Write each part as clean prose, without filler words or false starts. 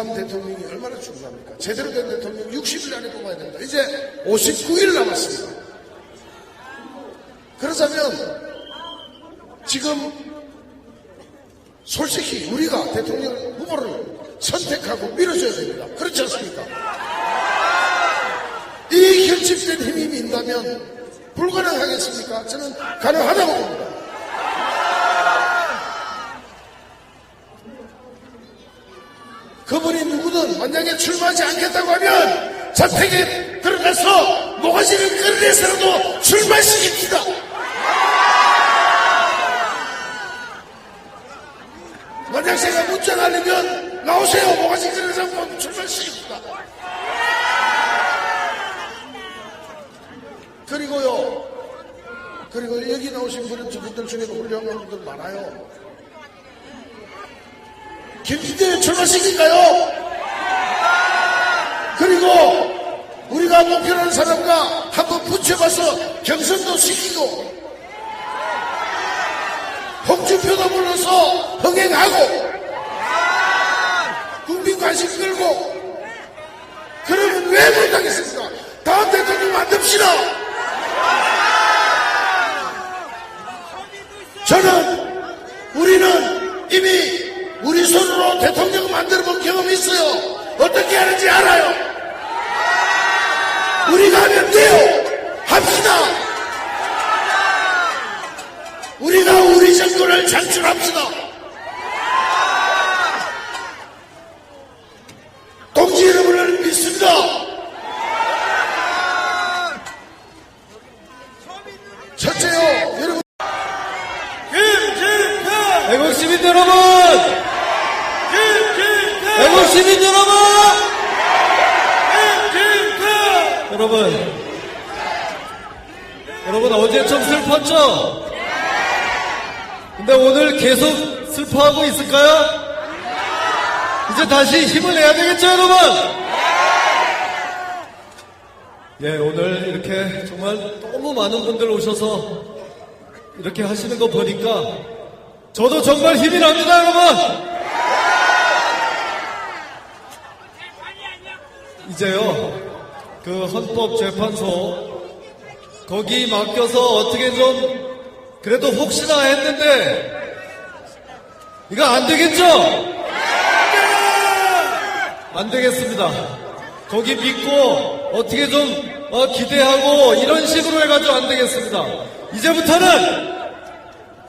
다음 대통령이 얼마나 중요합니까? 제대로 된 대통령 60일 안에 뽑아야 됩니다. 이제 59일 남았습니다. 그러자면 지금 솔직히 우리가 대통령 후보를 선택하고 밀어줘야 됩니다. 그렇지 않습니까? 이 결집된 힘이 민다면 불가능하겠습니까? 저는 가능하다고 봅니다. 그분이 누구든 만약에 출마하지 않겠다고 하면 저택에 들어가서 모가지를 끌어내서라도 출마시킵시다. 만약 제가 문자하려면 나오세요. 모가지 끌어내서 출마시킵시다. 그리고 여기 나오신 분들 중에도 훌륭한 분들 많아요. 김진태 출마시킬까요? 그리고 우리가 목표하는 사람과 한번 붙여봐서 경선도 시키고 홍준표도 불러서 흥행하고 국민 관심 끌고 그러면 왜 못하겠습니까? 다음 대통령 만듭시다. 우리는 이미 우리 손으로 대통령 만들어 본 경험이 있어요. 어떻게 하는지 알아요. 우리가 하면 돼요. 합시다. 우리가 우리 정권을 창출합시다. 동지 여러분을 믿습니다. 첫째요, 여러분. 애국 시민 여러분! 애국 시민 여러분! 여러분 어제 좀 슬펐죠? 근데 오늘 계속 슬퍼하고 있을까요? 이제 다시 힘을 내야 되겠죠, 여러분? 예, 오늘 이렇게 정말 너무 많은 분들 오셔서 이렇게 하시는 거 보니까 저도 정말 힘이 납니다, 여러분! 이제요, 그 헌법재판소, 거기 맡겨서 어떻게 좀, 그래도 혹시나 했는데, 이거 안 되겠죠? 안 되겠습니다. 거기 믿고, 어떻게 좀, 기대하고, 이런 식으로 해가지고 안 되겠습니다. 이제부터는,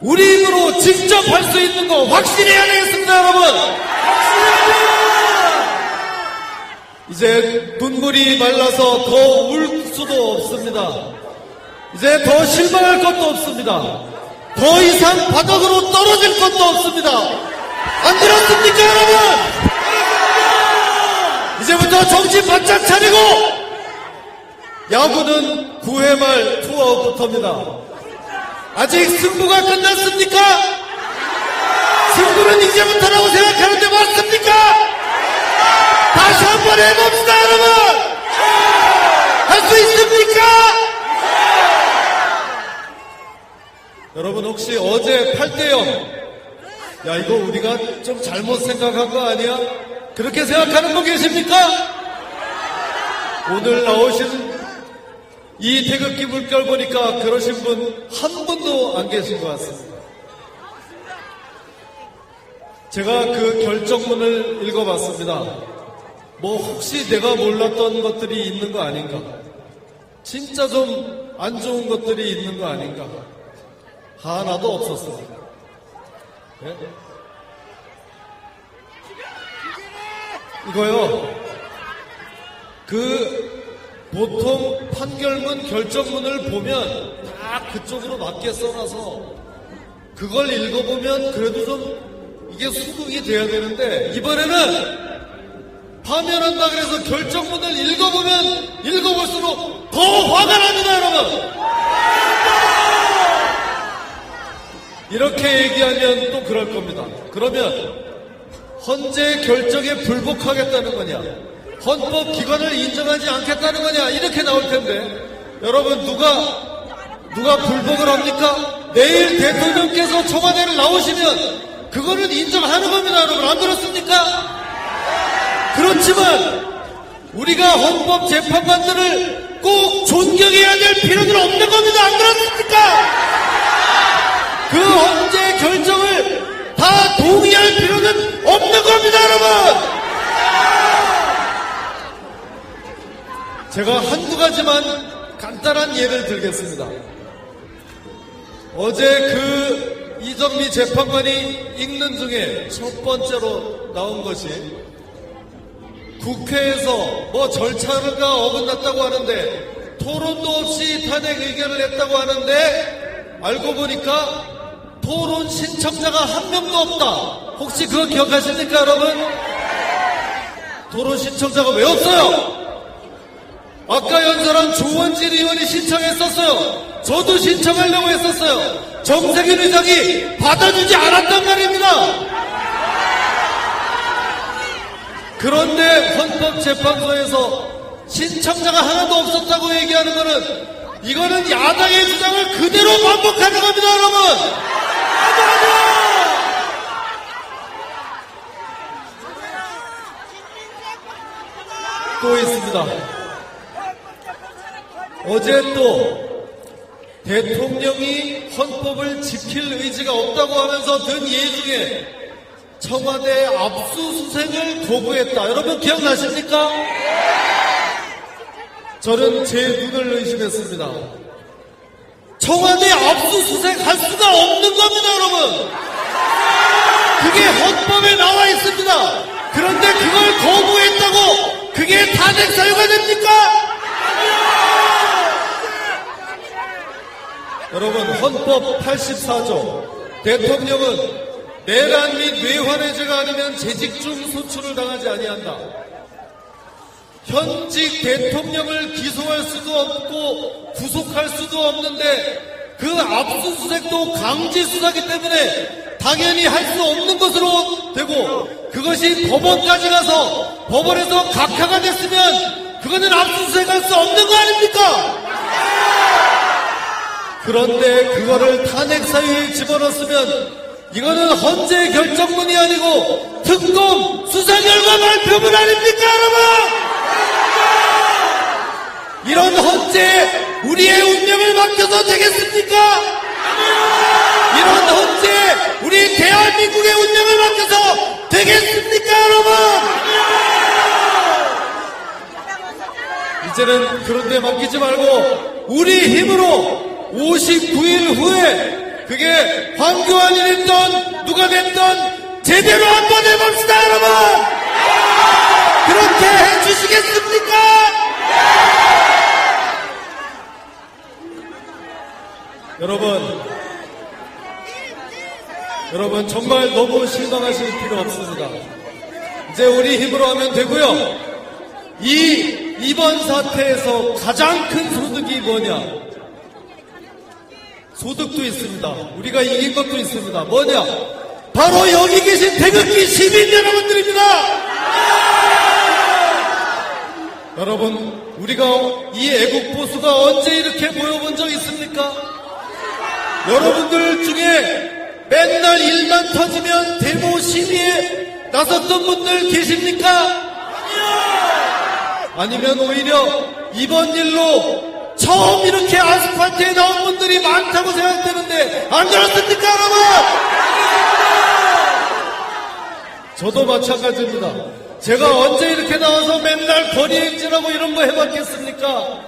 우리 힘으로 직접 할 수 있는 거 확실히 해야 되겠습니다, 여러분! 이제 눈물이 말라서 더 울 수도 없습니다. 이제 더 실망할 것도 없습니다. 더 이상 바닥으로 떨어질 것도 없습니다. 안 들었습니까, 여러분? 이제부터 정신 바짝 차리고 야구는 9회 말 투아웃부터입니다. 아직 승부가 끝났습니까? 승부는 이제부터라고 생각하는데 맞습니까? 다시 한번 해봅시다, 여러분! 할 수 있습니까? 여러분 혹시 어제 8대0 야 이거 우리가 좀 잘못 생각한 거 아니야? 그렇게 생각하는 분 계십니까? 오늘 나오신 이 태극기 물결 보니까 그러신 분 한 분도 안 계신 것 같습니다. 제가 그 결정문을 읽어봤습니다. 뭐 혹시 내가 몰랐던 것들이 있는 거 아닌가? 진짜 좀 안 좋은 것들이 있는 거 아닌가? 하나도 없었습니다. 네? 이거요. 보통 판결문, 결정문을 보면 다 그쪽으로 맞게 써놔서 그걸 읽어보면 그래도 좀 이게 수긍이 돼야 되는데 이번에는 파면한다 그래서 결정문을 읽어보면 읽어볼수록 더 화가 납니다, 여러분! 이렇게 얘기하면 또 그럴 겁니다. 그러면 헌재 결정에 불복하겠다는 거냐? 헌법 기관을 인정하지 않겠다는 거냐? 이렇게 나올 텐데 여러분 누가 불복을 합니까? 내일 대통령께서 청와대를 나오시면 그거는 인정하는 겁니다, 여러분. 안 들었습니까? 그렇지만 우리가 헌법재판관들을 꼭 존경해야 될 필요는 없는 겁니다. 안 그렇습니까? 그 헌재 결정을 다 동의할 필요는 없는 겁니다, 여러분. 제가 한두 가지만 간단한 예를 들겠습니다. 어제 그 이정미 재판관이 읽는 중에 첫 번째로 나온 것이 국회에서 뭐 절차가 어긋났다고 하는데 토론도 없이 탄핵 의견을 냈다고 하는데 알고 보니까 토론 신청자가 한 명도 없다. 혹시 그거 기억하십니까, 여러분? 토론 신청자가 왜 없어요? 아까 연설한 조원진 의원이 신청했었어요. 저도 신청하려고 했었어요. 정세균 의장이 받아주지 않았단 말입니다. 그런데 헌법재판소에서 신청자가 하나도 없었다고 얘기하는 거는 이거는 야당의 주장을 그대로 반복하는 겁니다, 여러분. 또 있습니다. 어제 또 대통령이 헌법을 지킬 의지가 없다고 하면서 든 예 중에 청와대 압수수색을 거부했다. 여러분 기억나십니까? 저는 제 눈을 의심했습니다. 청와대 압수수색 할 수가 없는 겁니다, 여러분. 그게 헌법에 나와 있습니다. 그런데 그걸 거부했다고 그게 탄핵 사유가 됩니까? 여러분, 헌법 84조 대통령은 내란 및 외환해제가 아니면 재직 중 소출을 당하지 아니한다. 현직 대통령을 기소할 수도 없고 구속할 수도 없는데 그 압수수색도 강제수사기 때문에 당연히 할 수 없는 것으로 되고 그것이 법원까지 가서 법원에서 각하가 됐으면 그거는 압수수색할 수 없는 거 아닙니까? 그런데 그거를 탄핵 사유에 집어넣었으면 이거는 헌재 결정문이 아니고 특검 수사 결과 발표문 아닙니까, 여러분? 이런 헌재 우리의 운명을 맡겨서 되겠습니까? 이런 헌재 우리 대한민국의 운명을 맡겨서 되겠습니까, 여러분? 이제는 그런 데 맡기지 말고 우리 힘으로 59일 후에 그게 황교안이 됐던 누가 됐던 제대로 한번 해봅시다, 여러분. 그렇게 해주시겠습니까? 여러분 정말 너무 실망하실 필요 없습니다. 이제 우리 힘으로 하면 되고요. 이번 사태에서 가장 큰 소득이 뭐냐? 소득도 있습니다. 우리가 이긴 것도 있습니다. 뭐냐? 바로 여기 계신 태극기 시민 여러분들입니다. 여러분, 우리가 이 애국보수가 언제 이렇게 모여본 적 있습니까? 여러분들 중에 맨날 일만 터지면 데모 시위에 나섰던 분들 계십니까? 아니면 오히려 이번 일로 처음 이렇게 아스팔트에 나온 분들이 많다고 생각되는데 안 그렇습니까, 여러분? 저도 마찬가지입니다. 제가 언제 이렇게 나와서 맨날 거리 행진하고 이런 거 해봤겠습니까?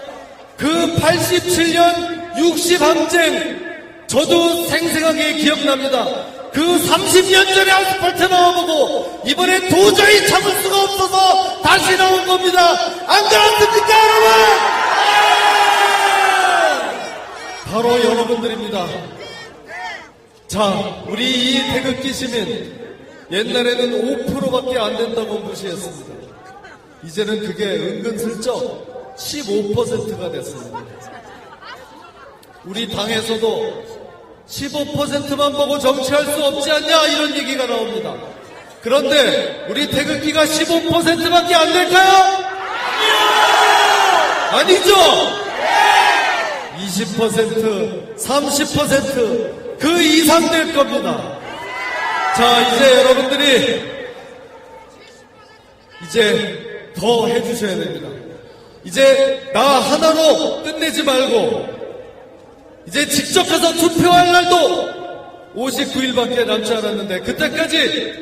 그 87년 60항쟁 저도 생생하게 기억납니다. 그 30년 전에 아스팔트 나와보고 이번에 도저히 참을 수가 없어서 다시 나온 겁니다. 안 그렇습니까, 여러분? 바로 여러분들입니다. 자, 우리 이 태극기 시민 옛날에는 5%밖에 안 된다고 무시했습니다. 이제는 그게 은근슬쩍 15%가 됐습니다. 우리 당에서도 15%만 보고 정치할 수 없지 않냐 이런 얘기가 나옵니다. 그런데 우리 태극기가 15%밖에 안 될까요? 아니죠? 20%, 30% 그 이상 될 겁니다. 자, 이제 여러분들이 이제 더 해주셔야 됩니다. 이제 나 하나로 끝내지 말고 이제 직접 가서 투표할 날도 59일밖에 남지 않았는데 그때까지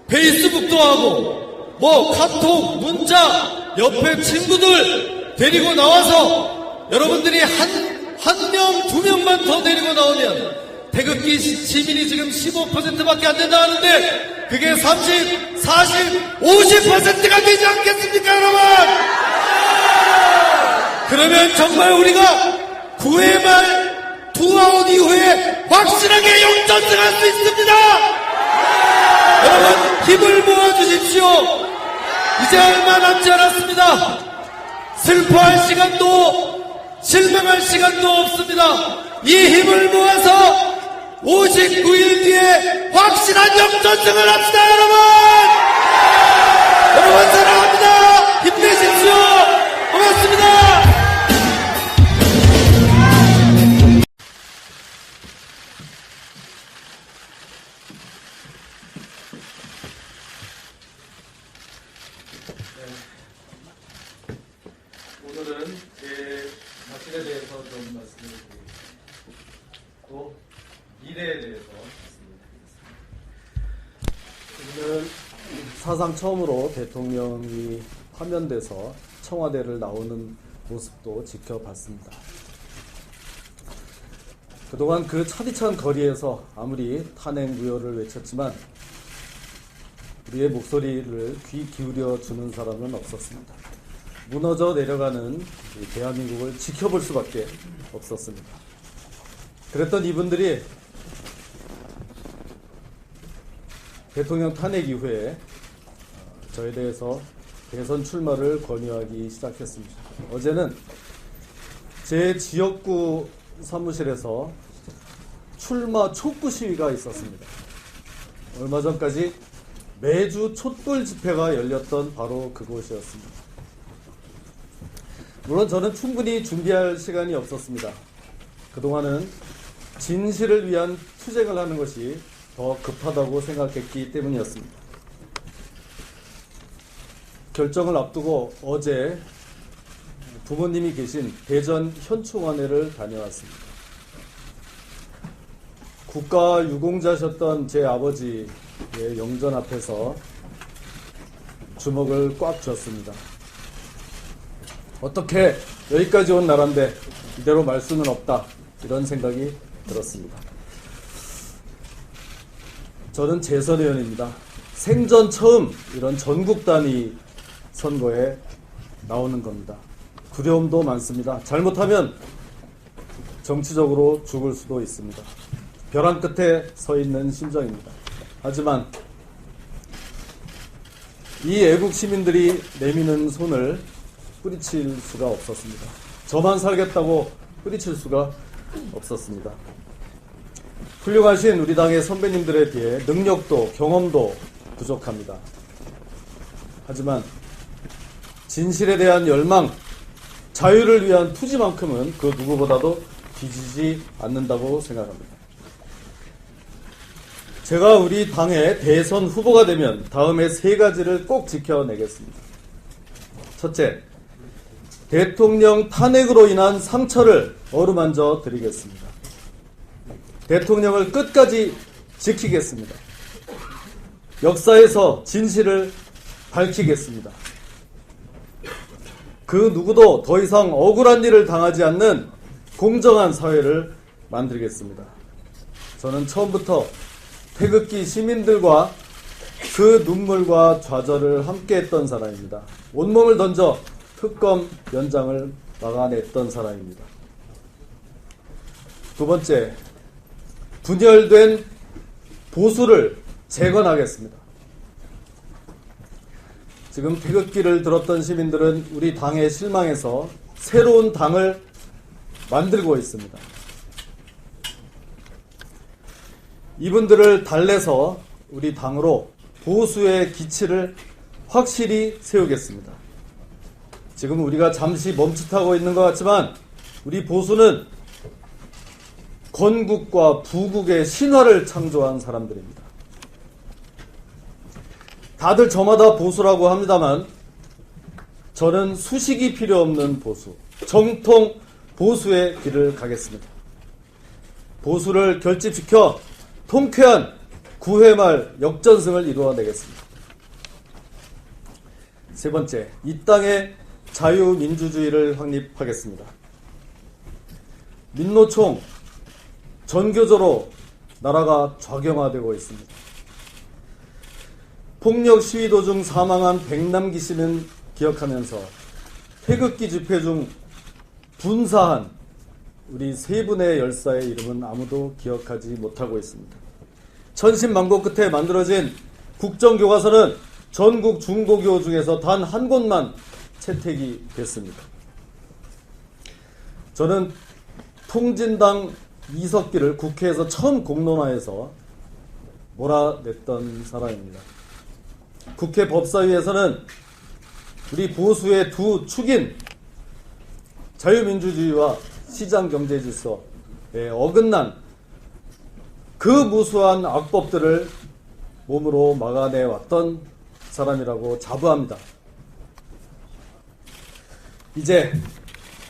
페이스북도 하고 뭐 카톡, 문자, 옆에 친구들 데리고 나와서 여러분들이 한 명, 두 명만 더 데리고 나오면 태극기 시민이 지금 15%밖에 안 된다 하는데 그게 30, 40, 50%가 되지 않겠습니까, 여러분? 그러면 정말 우리가 9회 말 투아웃 이후에 확실하게 역전승할 수 있습니다. 여러분 힘을 모아주십시오. 이제 얼마 남지 않았습니다. 슬퍼할 시간도 실망할 시간도 없습니다. 이 힘을 모아서 59일 뒤에 확실한 역전승을 합시다, 여러분! 여러분 사랑합니다. 힘내십시오. 고맙습니다. 오늘은 제 자신에 대해서 좀 말씀을 드리고 또 미래에 대해서 오늘은 사상 처음으로 대통령이 화면돼서 청와대를 나오는 모습도 지켜봤습니다. 그동안 그 차디찬 거리에서 아무리 탄핵무효를 외쳤지만 우리의 목소리를 귀 기울여 주는 사람은 없었습니다. 무너져 내려가는 이 대한민국을 지켜볼 수밖에 없었습니다. 그랬던 이분들이 대통령 탄핵 이후에 저에 대해서 대선 출마를 권유하기 시작했습니다. 어제는 제 지역구 사무실에서 출마 촉구 시위가 있었습니다. 얼마 전까지 매주 촛불 집회가 열렸던 바로 그곳이었습니다. 물론 저는 충분히 준비할 시간이 없었습니다. 그동안은 진실을 위한 투쟁을 하는 것이 더 급하다고 생각했기 때문이었습니다. 결정을 앞두고 어제 부모님이 계신 대전 현충원회를 다녀왔습니다. 국가 유공자셨던 제 아버지의 영전 앞에서 주먹을 꽉 쥐었습니다. 어떻게 여기까지 온 나라인데 이대로 말 수는 없다, 이런 생각이 들었습니다. 저는 재선 의원입니다. 생전 처음 이런 전국 단위 선거에 나오는 겁니다. 두려움도 많습니다. 잘못하면 정치적으로 죽을 수도 있습니다. 벼랑 끝에 서 있는 심정입니다. 하지만 이 애국 시민들이 내미는 손을 뿌리칠 수가 없었습니다. 저만 살겠다고 뿌리칠 수가 없었습니다. 훌륭하신 우리 당의 선배님들에 비해 능력도 경험도 부족합니다. 하지만 진실에 대한 열망, 자유를 위한 투지만큼은 그 누구보다도 뒤지지 않는다고 생각합니다. 제가 우리 당의 대선 후보가 되면 다음에 3가지를 꼭 지켜내겠습니다. 첫째, 대통령 탄핵으로 인한 상처를 어루만져 드리겠습니다. 대통령을 끝까지 지키겠습니다. 역사에서 진실을 밝히겠습니다. 그 누구도 더 이상 억울한 일을 당하지 않는 공정한 사회를 만들겠습니다. 저는 처음부터 태극기 시민들과 그 눈물과 좌절을 함께했던 사람입니다. 온몸을 던져 특검 연장을 막아냈던 사람입니다. 두 번째, 분열된 보수를 재건하겠습니다. 지금 태극기를 들었던 시민들은 우리 당에 실망해서 새로운 당을 만들고 있습니다. 이분들을 달래서 우리 당으로 보수의 기치를 확실히 세우겠습니다. 지금 우리가 잠시 멈칫하고 있는 것 같지만 우리 보수는 건국과 부국의 신화를 창조한 사람들입니다. 다들 저마다 보수라고 합니다만 저는 수식이 필요 없는 보수, 정통 보수의 길을 가겠습니다. 보수를 결집시켜 통쾌한 9회 말 역전승을 이루어내겠습니다. 세 번째, 이 땅의 자유민주주의를 확립하겠습니다. 민노총 전교조로 나라가 좌경화되고 있습니다. 폭력 시위 도중 사망한 백남기 씨는 기억하면서 태극기 집회 중 분사한 우리 세 분의 열사의 이름은 아무도 기억하지 못하고 있습니다. 천신만고 끝에 만들어진 국정교과서는 전국 중고교 중에서 단 한 곳만 채택이 됐습니다. 저는 통진당 이석기를 국회에서 처음 공론화해서 몰아냈던 사람입니다. 국회 법사위에서는 우리 보수의 두 축인 자유민주주의와 시장경제질서에 어긋난 그 무수한 악법들을 몸으로 막아내왔던 사람이라고 자부합니다. 이제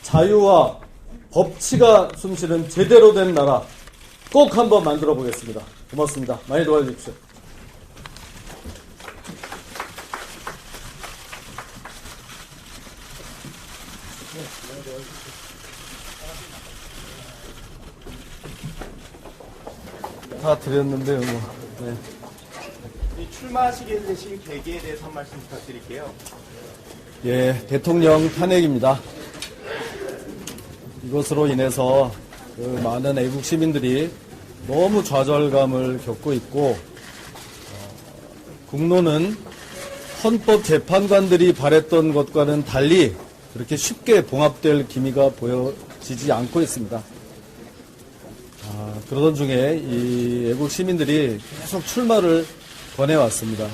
자유와 법치가 숨쉬는 제대로 된 나라 꼭 한번 만들어 보겠습니다. 고맙습니다. 많이 도와주십시오. 다 드렸는데요. 네. 이 출마하시게 되신 계기에 대해서 한 말씀 부탁드릴게요. 예, 대통령 탄핵입니다. 이것으로 인해서 그 많은 애국 시민들이 너무 좌절감을 겪고 있고, 국론은 헌법 재판관들이 바랬던 것과는 달리 그렇게 쉽게 봉합될 기미가 보여지지 않고 있습니다. 그러던 중에 이 애국 시민들이 계속 출마를 권해왔습니다.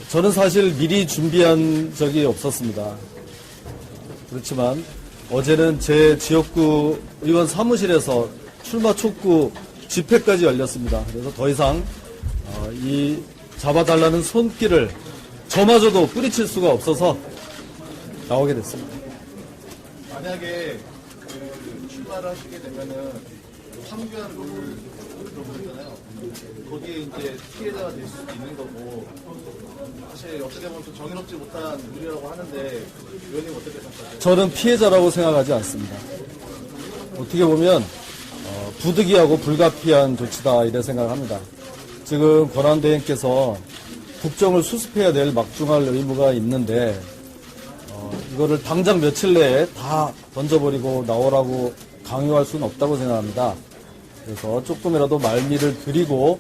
저는 사실 미리 준비한 적이 없었습니다. 그렇지만 어제는 제 지역구 의원 사무실에서 출마 촉구 집회까지 열렸습니다. 그래서 더 이상 이 잡아달라는 손길을 저마저도 뿌리칠 수가 없어서 나오게 됐습니다. 만약에 출마를 하시게 되면은 황교안 룰을 들어보잖아요. 거기에 이제 피해자가 될 수도 있는 거고, 사실 어떻게 보면 좀 정의롭지 못한 룰이라고 하는데 의원님 어떻게 생각하세요? 저는 피해자라고 생각하지 않습니다. 어떻게 보면 부득이하고 불가피한 조치다 이래 생각합니다. 지금 권한대행께서 국정을 수습해야 될 막중할 의무가 있는데 이거를 당장 며칠 내에 다 던져버리고 나오라고 강요할 수는 없다고 생각합니다. 그래서 조금이라도 말미를 드리고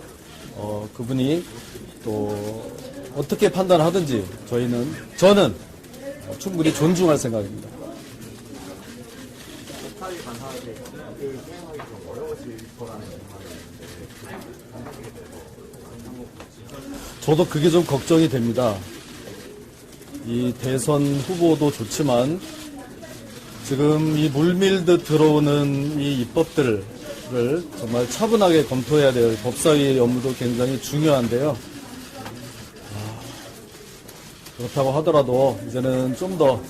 그분이 또 어떻게 판단하든지 저는 충분히 존중할 생각입니다. 저도 그게 좀 걱정이 됩니다. 이 대선 후보도 좋지만 지금 이 물밀듯 들어오는 이 입법들을 정말 차분하게 검토해야 될 법사위의 업무도 굉장히 중요한데요. 그렇다고 하더라도 이제는 좀 더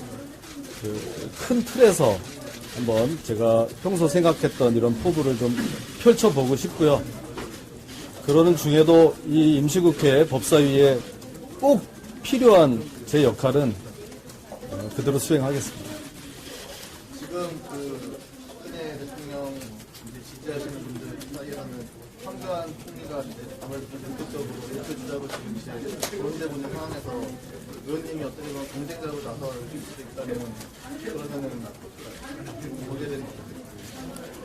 큰 틀에서 한번 제가 평소 생각했던 이런 포부를 좀 펼쳐보고 싶고요. 그러는 중에도 이 임시국회 법사위에 꼭 필요한 제 역할은 그대로 수행하겠습니다. 지금 박근혜 대통령 이제 지지하시는 분들 사이에는 황교안 총리가 이제 아무래도 좀 본격적으로 대표주자로 지금 이제 거론되고 있는 상황에서 의원님이 어떻게 보면 경쟁자로 나설 수 있다면 그러면은 보게 되는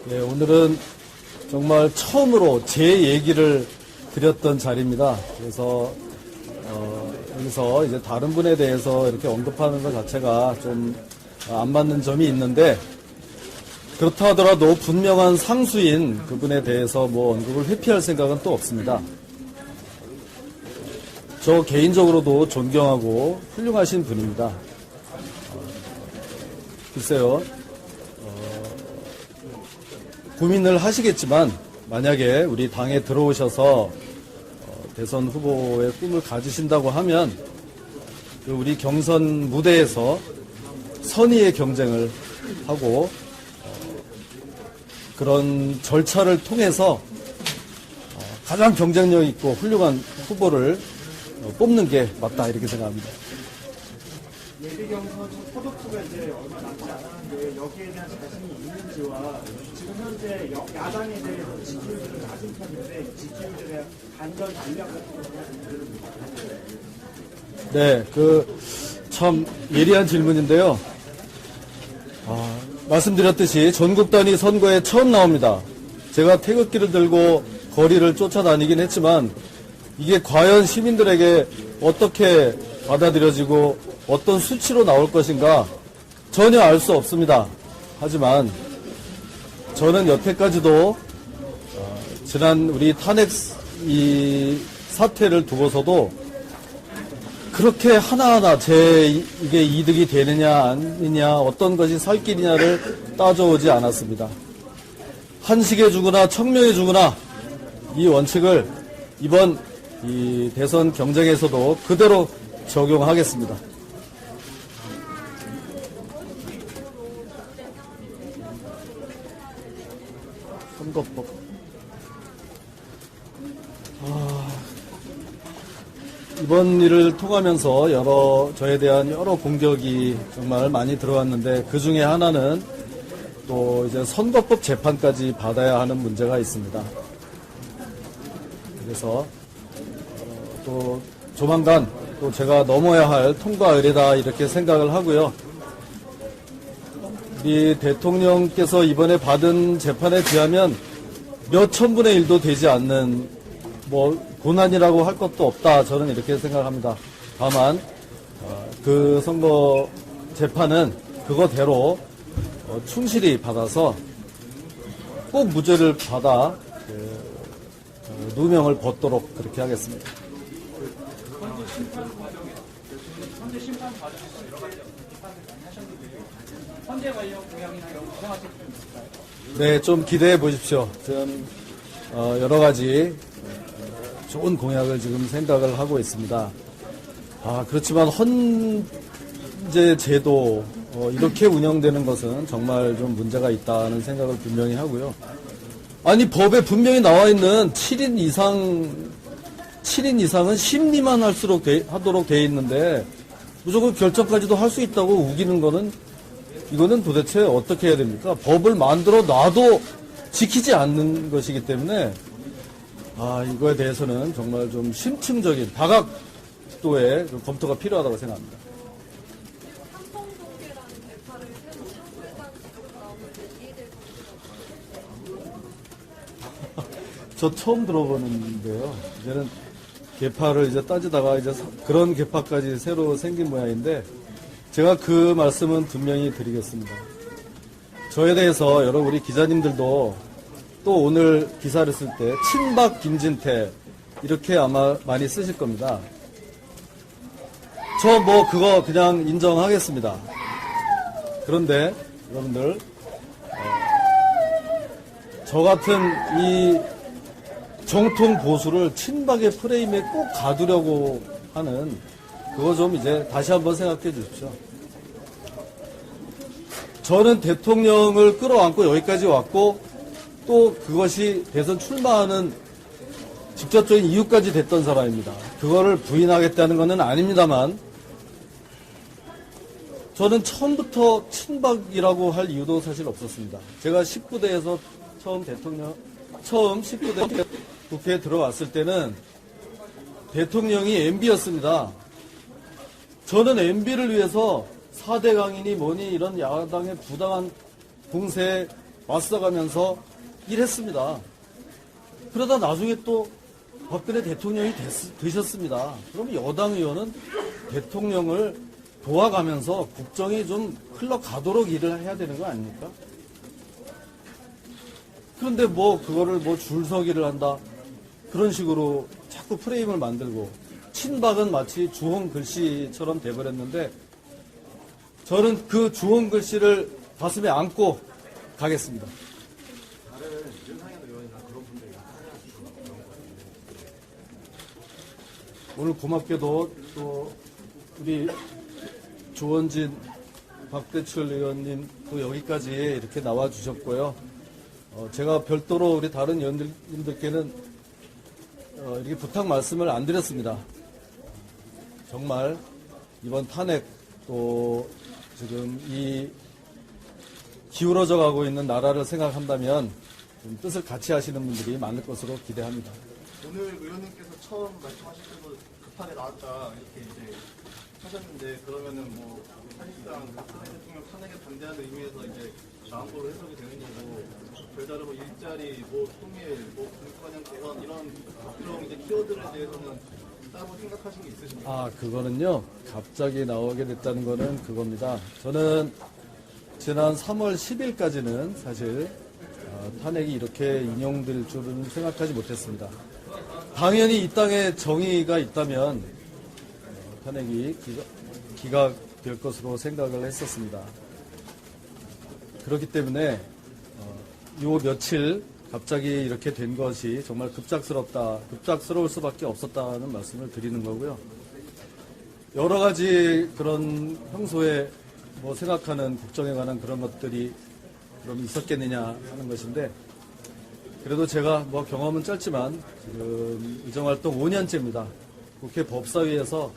네, 오늘은 정말 처음으로 제 얘기를 드렸던 자리입니다. 그래서 여기서 이제 다른 분에 대해서 이렇게 언급하는 것 자체가 좀 안 맞는 점이 있는데, 그렇다 하더라도 분명한 상수인 그분에 대해서 뭐 언급을 회피할 생각은 또 없습니다. 저 개인적으로도 존경하고 훌륭하신 분입니다. 글쎄요, 고민을 하시겠지만 만약에 우리 당에 들어오셔서 대선 후보의 꿈을 가지신다고 하면 그 우리 경선 무대에서 선의의 경쟁을 하고 그런 절차를 통해서 가장 경쟁력 있고 훌륭한 후보를 뽑는 게 맞다 이렇게 생각합니다. 예비 경선 포도투가 이제 얼마 남지 않았는데 여기에 대한 자신이 있는지와 지금 현재 야당에 대해서 지지율이 낮은 편인데 지지율에 반전 전략 같은 거를 네, 참 예리한 질문인데요. 말씀드렸듯이 전국 단위 선거에 처음 나옵니다. 제가 태극기를 들고 거리를 쫓아다니긴 했지만 이게 과연 시민들에게 어떻게 받아들여지고 어떤 수치로 나올 것인가 전혀 알 수 없습니다. 하지만 저는 여태까지도 지난 우리 탄핵 이 사태를 두고서도 그렇게 하나하나 이게 이득이 되느냐 아니냐 어떤 것이 살 길이냐를 따져오지 않았습니다. 한식에 주거나 청명에 주거나 이 원칙을 이번 이 대선 경쟁에서도 그대로 적용하겠습니다. 선거법. 이번 일을 통하면서 저에 대한 여러 공격이 정말 많이 들어왔는데 그 중에 하나는 또 이제 선거법 재판까지 받아야 하는 문제가 있습니다. 그래서 또 조만간 또 제가 넘어야 할 통과 의례다 이렇게 생각을 하고요. 우리 대통령께서 이번에 받은 재판에 비하면 몇 천분의 일도 되지 않는 고난이라고 할 것도 없다. 저는 이렇게 생각합니다. 다만 그 선거 재판은 그거대로 충실히 받아서 꼭 무죄를 받아 누명을 벗도록 그렇게 하겠습니다. 현재 심판 과정에서 여러 가지 비판을 많이 하셨는데 헌재 관련 공약이나 이런 구성하실 수 있을까요? 네, 좀 기대해 보십시오. 좀 여러 가지 좋은 공약을 지금 생각을 하고 있습니다. 그렇지만 헌재 제도 이렇게 운영되는 것은 정말 좀 문제가 있다는 생각을 분명히 하고요. 아니 법에 분명히 나와 있는 7인 이상은 심리만 하도록 돼 있는데 무조건 결정까지도 할 수 있다고 우기는 거는 이거는 도대체 어떻게 해야 됩니까? 법을 만들어 놔도 지키지 않는 것이기 때문에 이거에 대해서는 정말 좀 심층적인 다각도의 검토가 필요하다고 생각합니다. 저 처음 들어보는데요. 이제는 계파를 이제 따지다가 이제 그런 계파까지 새로 생긴 모양인데 제가 그 말씀은 분명히 드리겠습니다. 저에 대해서 여러분 우리 기자님들도 또 오늘 기사를 쓸 때 친박 김진태 이렇게 아마 많이 쓰실 겁니다. 저 그거 그냥 인정하겠습니다. 그런데 여러분들 저 같은 이 정통 보수를 친박의 프레임에 꼭 가두려고 하는 그거 좀 이제 다시 한번 생각해 주십시오. 저는 대통령을 끌어안고 여기까지 왔고 또 그것이 대선 출마하는 직접적인 이유까지 됐던 사람입니다. 그거를 부인하겠다는 것은 아닙니다만 저는 처음부터 친박이라고 할 이유도 사실 없었습니다. 제가 19대에서 처음 19대 국회에 들어왔을 때는 대통령이 MB였습니다. 저는 MB를 위해서 4대 강인이 뭐니 이런 야당의 부당한 공세에 맞서가면서 일했습니다. 그러다 나중에 또 박근혜 대통령이 되셨습니다. 그럼 여당 의원은 대통령을 도와가면서 국정이 좀 흘러가도록 일을 해야 되는 거 아닙니까? 그런데 그거를 줄서기를 한다. 그런 식으로 자꾸 프레임을 만들고 친박은 마치 주홍 글씨처럼 돼버렸는데 저는 그 주홍 글씨를 가슴에 안고 가겠습니다. 오늘 고맙게도 또 우리 조원진, 박대출 의원님 또 여기까지 이렇게 나와 주셨고요. 제가 별도로 우리 다른 의원님들께는 이렇게 부탁 말씀을 안 드렸습니다. 정말 이번 탄핵 또 지금 이 기울어져 가고 있는 나라를 생각한다면 좀 뜻을 같이 하시는 분들이 많을 것으로 기대합니다. 오늘 의원님께서 처음 말씀하실 때도 급하게 나왔다 이렇게 이제 하셨는데 그러면은 뭐 사실상 박근혜 대통령 탄핵에 반대하는 의미에서 이제 나온 걸로 해석이 되는 거고 별다른 뭐 일자리, 뭐 통일, 뭐 공권형 개선 이런 이제 키워드에 대해서는 따로 생각하신 게 있으십니까? 그거는요, 갑자기 나오게 됐다는 거는 그겁니다. 저는 지난 3월 10일까지는 사실 탄핵이 이렇게 인용될 줄은 생각하지 못했습니다. 당연히 이 땅에 정의가 있다면 탄핵이 기각될 것으로 생각을 했었습니다. 그렇기 때문에 요 며칠 갑자기 이렇게 된 것이 정말 급작스러울 수밖에 없었다는 말씀을 드리는 거고요. 여러 가지 그런 평소에 뭐 생각하는 국정에 관한 그런 것들이 그럼 있었겠느냐 하는 것인데, 그래도 제가 뭐 경험은 짧지만 지금 의정활동 5년째입니다. 국회 법사위에서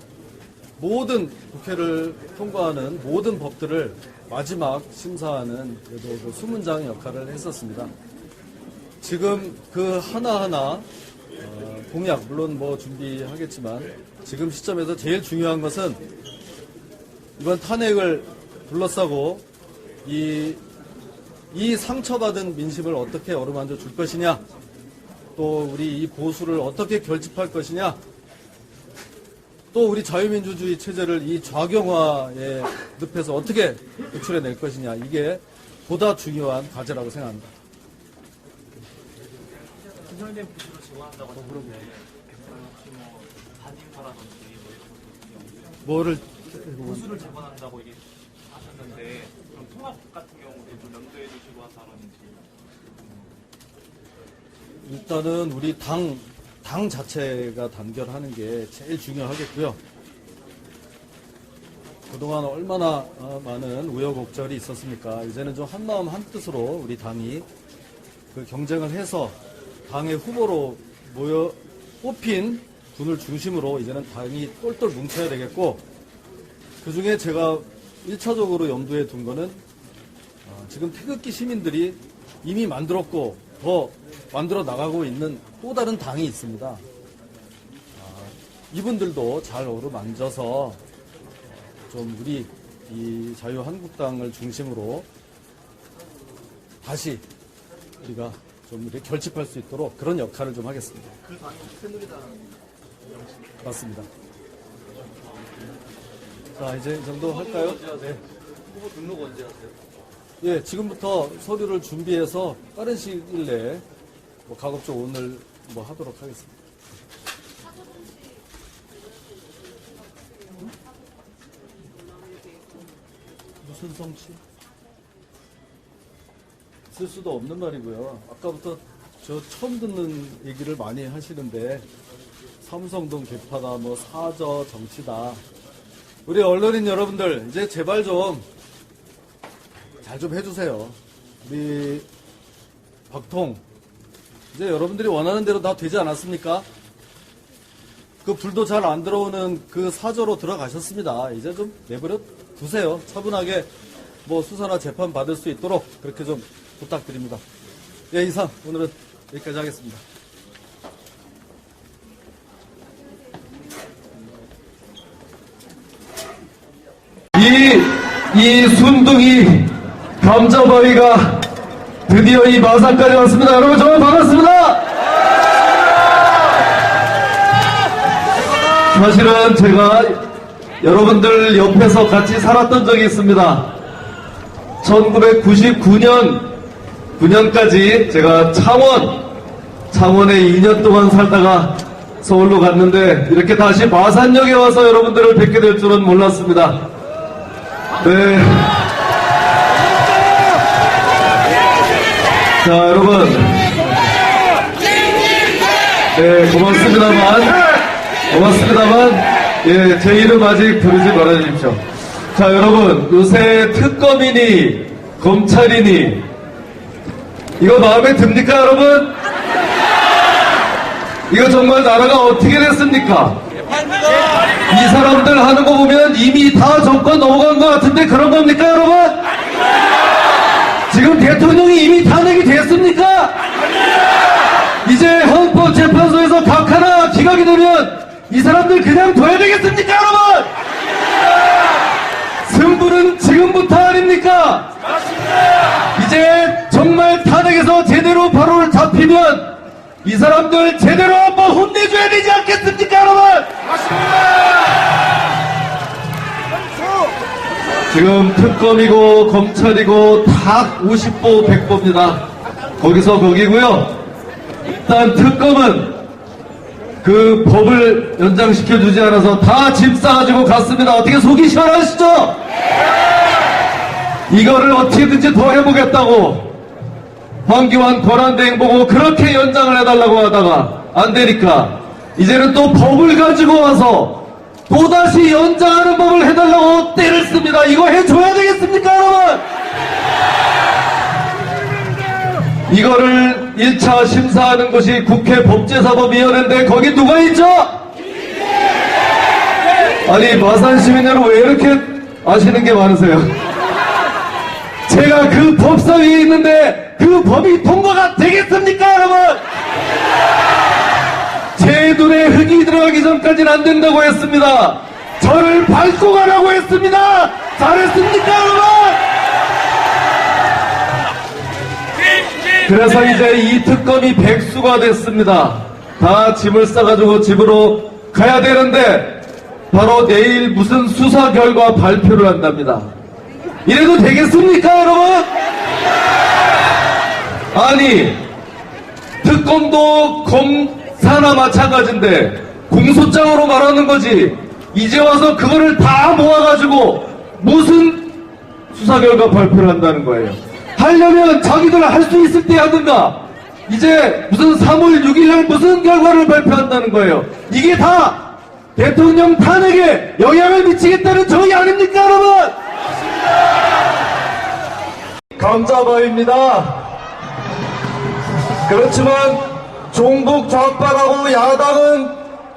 모든 국회를 통과하는 모든 법들을 마지막 심사하는 그래도 그 수문장 역할을 했었습니다. 지금 그 하나하나 공약 물론 뭐 준비하겠지만 지금 시점에서 제일 중요한 것은 이번 탄핵을 둘러싸고 이 상처받은 민심을 어떻게 어루만져 줄 것이냐, 또 우리 이 보수를 어떻게 결집할 것이냐, 또 우리 자유민주주의 체제를 이 좌경화의 늪에서 어떻게 구출해낼 것이냐, 이게 보다 중요한 과제라고 생각합니다. 진정된 보수를 제공한다고 하셨는데 혹시 뭐 반인파라든지 뭐 이런 것도 보수를 제공한다고 이게 하셨는데 그럼 통합 같은 경우도 좀 염두에 두시고 한다든지. 일단은 우리 당 자체가 단결하는 게 제일 중요하겠고요. 그동안 얼마나 많은 우여곡절이 있었습니까? 이제는 좀 한마음 한뜻으로 우리 당이 그 경쟁을 해서 당의 후보로 뽑힌 분을 중심으로 이제는 당이 똘똘 뭉쳐야 되겠고, 그 중에 제가 1차적으로 염두에 둔 거는 지금 태극기 시민들이 이미 만들었고 더 만들어 나가고 있는 또 다른 당이 있습니다. 이분들도 잘 어루만져서 좀 우리 이 자유한국당을 중심으로 다시 우리가 좀 이렇게 결집할 수 있도록 그런 역할을 좀 하겠습니다. 그 당이 새누리당 맞습니다. 자, 이제 이 정도 할까요? 네. 후보 등록 언제 하세요? 예, 지금부터 서류를 준비해서 빠른 시일 내에 뭐 가급적 오늘 뭐 하도록 하겠습니다. 무슨 성취? 쓸 수도 없는 말이고요. 아까부터 저 처음 듣는 얘기를 많이 하시는데 삼성동 개파다, 뭐 사저 정치다. 우리 언론인 여러분들 이제 제발 좀 잘 좀 해주세요. 우리 박통 이제 여러분들이 원하는 대로 다 되지 않았습니까? 그 불도 잘 안 들어오는 그 사저로 들어가셨습니다. 이제 좀 내버려 두세요. 차분하게 뭐 수사나 재판 받을 수 있도록 그렇게 좀 부탁드립니다. 예, 이상 오늘은 여기까지 하겠습니다. 이 순둥이 감자바위가 드디어 이 마산까지 왔습니다. 여러분 정말 반갑습니다. 사실은 제가 여러분들 옆에서 같이 살았던 적이 있습니다. 1999년까지 제가 창원에 2년 동안 살다가 서울로 갔는데 이렇게 다시 마산역에 와서 여러분들을 뵙게 될 줄은 몰랐습니다. 네. 자, 여러분. 네, 고맙습니다만. 고맙습니다만, 예, 제 이름 아직 부르지 말아주십시오. 자, 여러분, 요새 특검이니, 검찰이니, 이거 마음에 듭니까, 여러분? 이거 정말 나라가 어떻게 됐습니까? 이 사람들 하는 거 보면 이미 다 정권 넘어간 것 같은데 그런 겁니까, 여러분? 지금 대통령이 이미 탄핵이 됐습니까? 이제 헌법재판소에서 각 하나 기각이 되면 이 사람들 그냥 둬야 되겠습니까, 여러분? 승부는 지금부터 아닙니까? 이제 정말 탄핵에서 제대로 바로 잡히면 이 사람들 제대로 한번 혼내줘야 되지 않겠습니까, 여러분? 지금 특검이고 검찰이고 다 50보 100보입니다. 거기서 거기고요. 일단 특검은 그 법을 연장시켜주지 않아서 다 짐 싸가지고 갔습니다. 어떻게 속이 시원하시죠? 이거를 어떻게든지 더 해보겠다고 황교안 권한대행 보고 그렇게 연장을 해달라고 하다가 안 되니까 이제는 또 법을 가지고 와서 또다시 연장하는 법을 해달라고 때를 씁니다. 이거 해줘야 되겠습니까, 여러분? 이거를 1차 심사하는 것이 국회 법제사법위원회인데 거기 누가 있죠? 아니, 마산 시민 여러분 왜 이렇게 아시는 게 많으세요? 제가 그 법사위에 있는데 그 법이 통과가 되겠습니까, 여러분? 제 눈에 흙이 들어가기 전까지는 안 된다고 했습니다. 저를 밟고 가라고 했습니다. 잘했습니까, 여러분? 그래서 이제 이 특검이 백수가 됐습니다. 다 짐을 싸가지고 집으로 가야 되는데 바로 내일 무슨 수사 결과 발표를 한답니다. 이래도 되겠습니까, 여러분? 아니, 특검도 검사나 마찬가지인데 공소장으로 말하는 거지. 이제 와서 그거를 다 모아가지고 무슨 수사 결과 발표를 한다는 거예요. 하려면 자기들 할 수 있을 때 하든가. 이제 무슨 3월 6일날 무슨 결과를 발표한다는 거예요. 이게 다 대통령 탄핵에 영향을 미치겠다는 정의 아닙니까, 여러분? 감자바입니다. 그렇지만 종북 좌파하고 야당은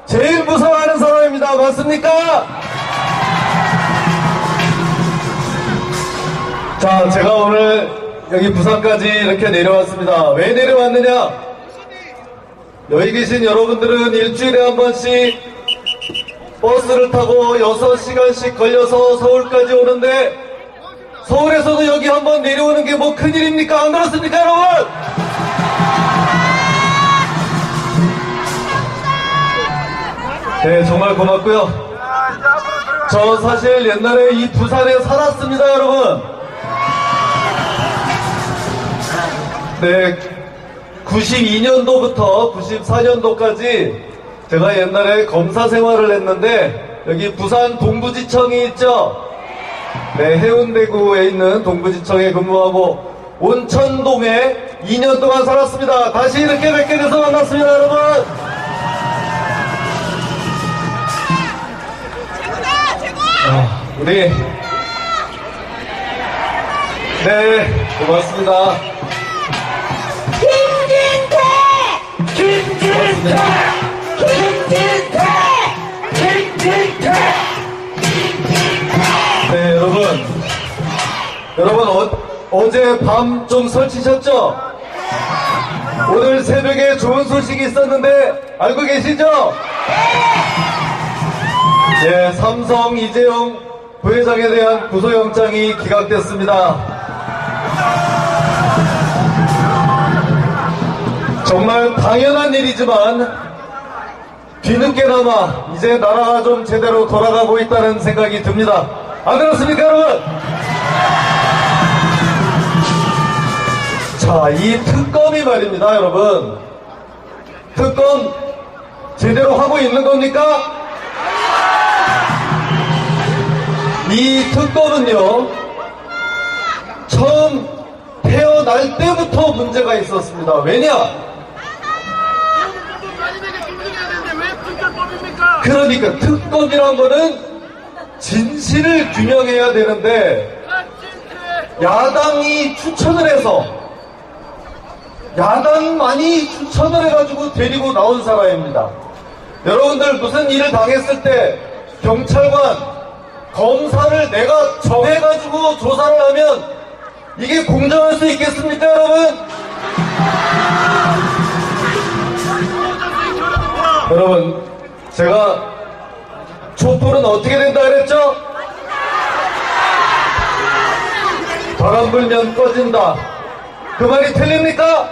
제일 무서워하는 사람입니다. 맞습니까? 자, 제가 오늘 여기 부산까지 이렇게 내려왔습니다. 왜 내려왔느냐? 여기 계신 여러분들은 일주일에 한 번씩 버스를 타고 6시간씩 걸려서 서울까지 오는데 서울에서도 여기 한번 내려오는 게 뭐 큰일입니까? 안 그렇습니까, 여러분? 네, 정말 고맙고요. 저 사실 옛날에 이 부산에 살았습니다, 여러분. 네, 92년도부터 94년도까지 제가 옛날에 검사 생활을 했는데 여기 부산 동부지청이 있죠? 네, 해운대구에 있는 동부지청에 근무하고 온천동에 2년 동안 살았습니다. 다시 이렇게 뵙게 돼서 반갑습니다, 여러분. 우리 네, 고맙습니다. 네, 여러분 어제 밤 좀 설치셨죠? 오늘 새벽에 좋은 소식이 있었는데 알고 계시죠? 네, 삼성 이재용 부회장에 대한 구속영장이 기각됐습니다. 정말 당연한 일이지만 뒤늦게나마 이제 나라가 좀 제대로 돌아가고 있다는 생각이 듭니다. 안 그렇습니까, 여러분? 자, 이 특검이 말입니다, 여러분. 특검 제대로 하고 있는 겁니까? 이 특검은요, 처음 태어날 때부터 문제가 있었습니다. 왜냐? 그러니까 특검이란 거는 진실을 규명해야 되는데 야당이 추천을 해서 야당만이 추천을 해가지고 데리고 나온 사람입니다. 여러분들 무슨 일을 당했을 때 경찰관, 검사를 내가 정해가지고 조사를 하면 이게 공정할 수 있겠습니까, 여러분? 여러분, 제가 촛불은 어떻게 된다 그랬죠? 바람 불면 꺼진다. 그 말이 틀립니까?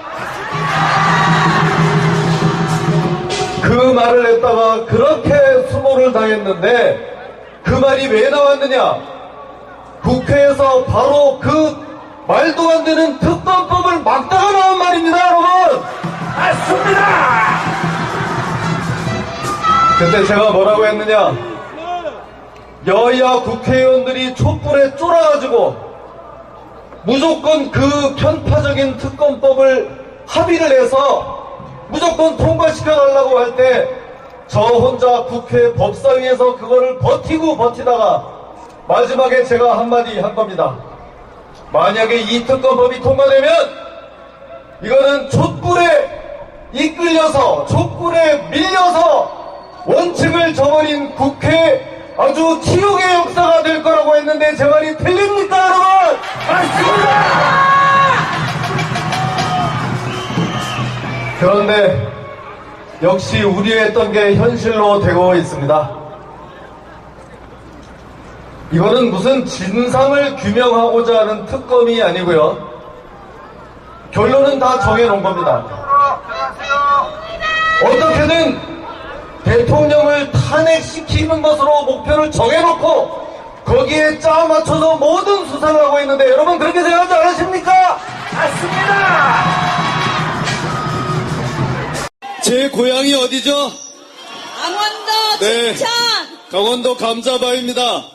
그 말을 했다가 그렇게 수모를 당했는데 그 말이 왜 나왔느냐? 국회에서 바로 그 말도 안 되는 특검법을 막다가 나온 말입니다, 여러분! 맞습니다! 그때 제가 뭐라고 했느냐? 여야 국회의원들이 촛불에 쫄아가지고 무조건 그 편파적인 특검법을 합의를 해서 무조건 통과시켜달라고 할 때 저 혼자 국회 법사위에서 그거를 버티고 버티다가 마지막에 제가 한마디 한 겁니다. 만약에 이 특검법이 통과되면 이거는 촛불에 이끌려서 촛불에 밀려서 원칙을 저버린 국회 아주 치욕의 역사가 될 거라고 했는데 제 말이 틀립니까, 여러분? 맞습니다! 그런데 역시 우려했던 게 현실로 되고 있습니다. 이거는 무슨 진상을 규명하고자 하는 특검이 아니고요. 결론은 다 정해놓은 겁니다. 어떻게든 대통령을 탄핵시키는 것으로 목표를 정해놓고 거기에 짜 맞춰서 모든 수사를 하고 있는데 여러분 그렇게 생각하지 않으십니까? 맞습니다! 제 고향이 어디죠? 강원도 네. 춘천. 강원도 감자바입니다.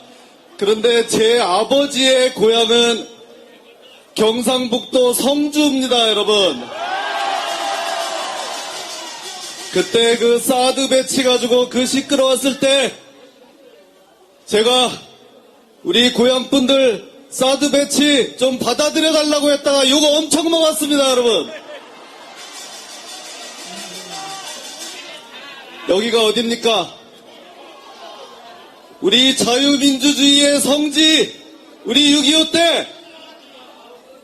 그런데 제 아버지의 고향은 경상북도 성주입니다, 여러분. 그때 그 사드 배치 가지고 그 시끄러웠을 때 제가 우리 고향 분들 사드 배치 좀 받아들여 달라고 했다가 욕 엄청 먹었습니다, 여러분. 여기가 어딥니까? 우리 자유민주주의의 성지, 우리 6.25 때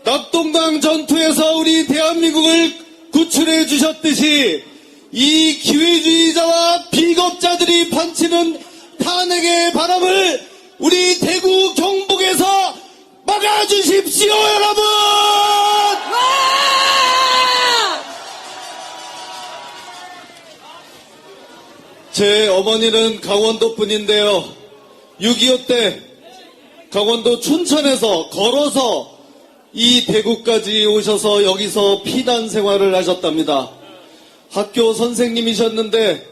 낙동강 전투에서 우리 대한민국을 구출해 주셨듯이 이 기회주의자와 비겁자들이 판치는 탄핵의 바람을 우리 대구 경북에서 막아주십시오, 여러분! 제 어머니는 강원도 분인데요. 6.25 때 강원도 춘천에서 걸어서 이 대구까지 오셔서 여기서 피난 생활을 하셨답니다. 학교 선생님이셨는데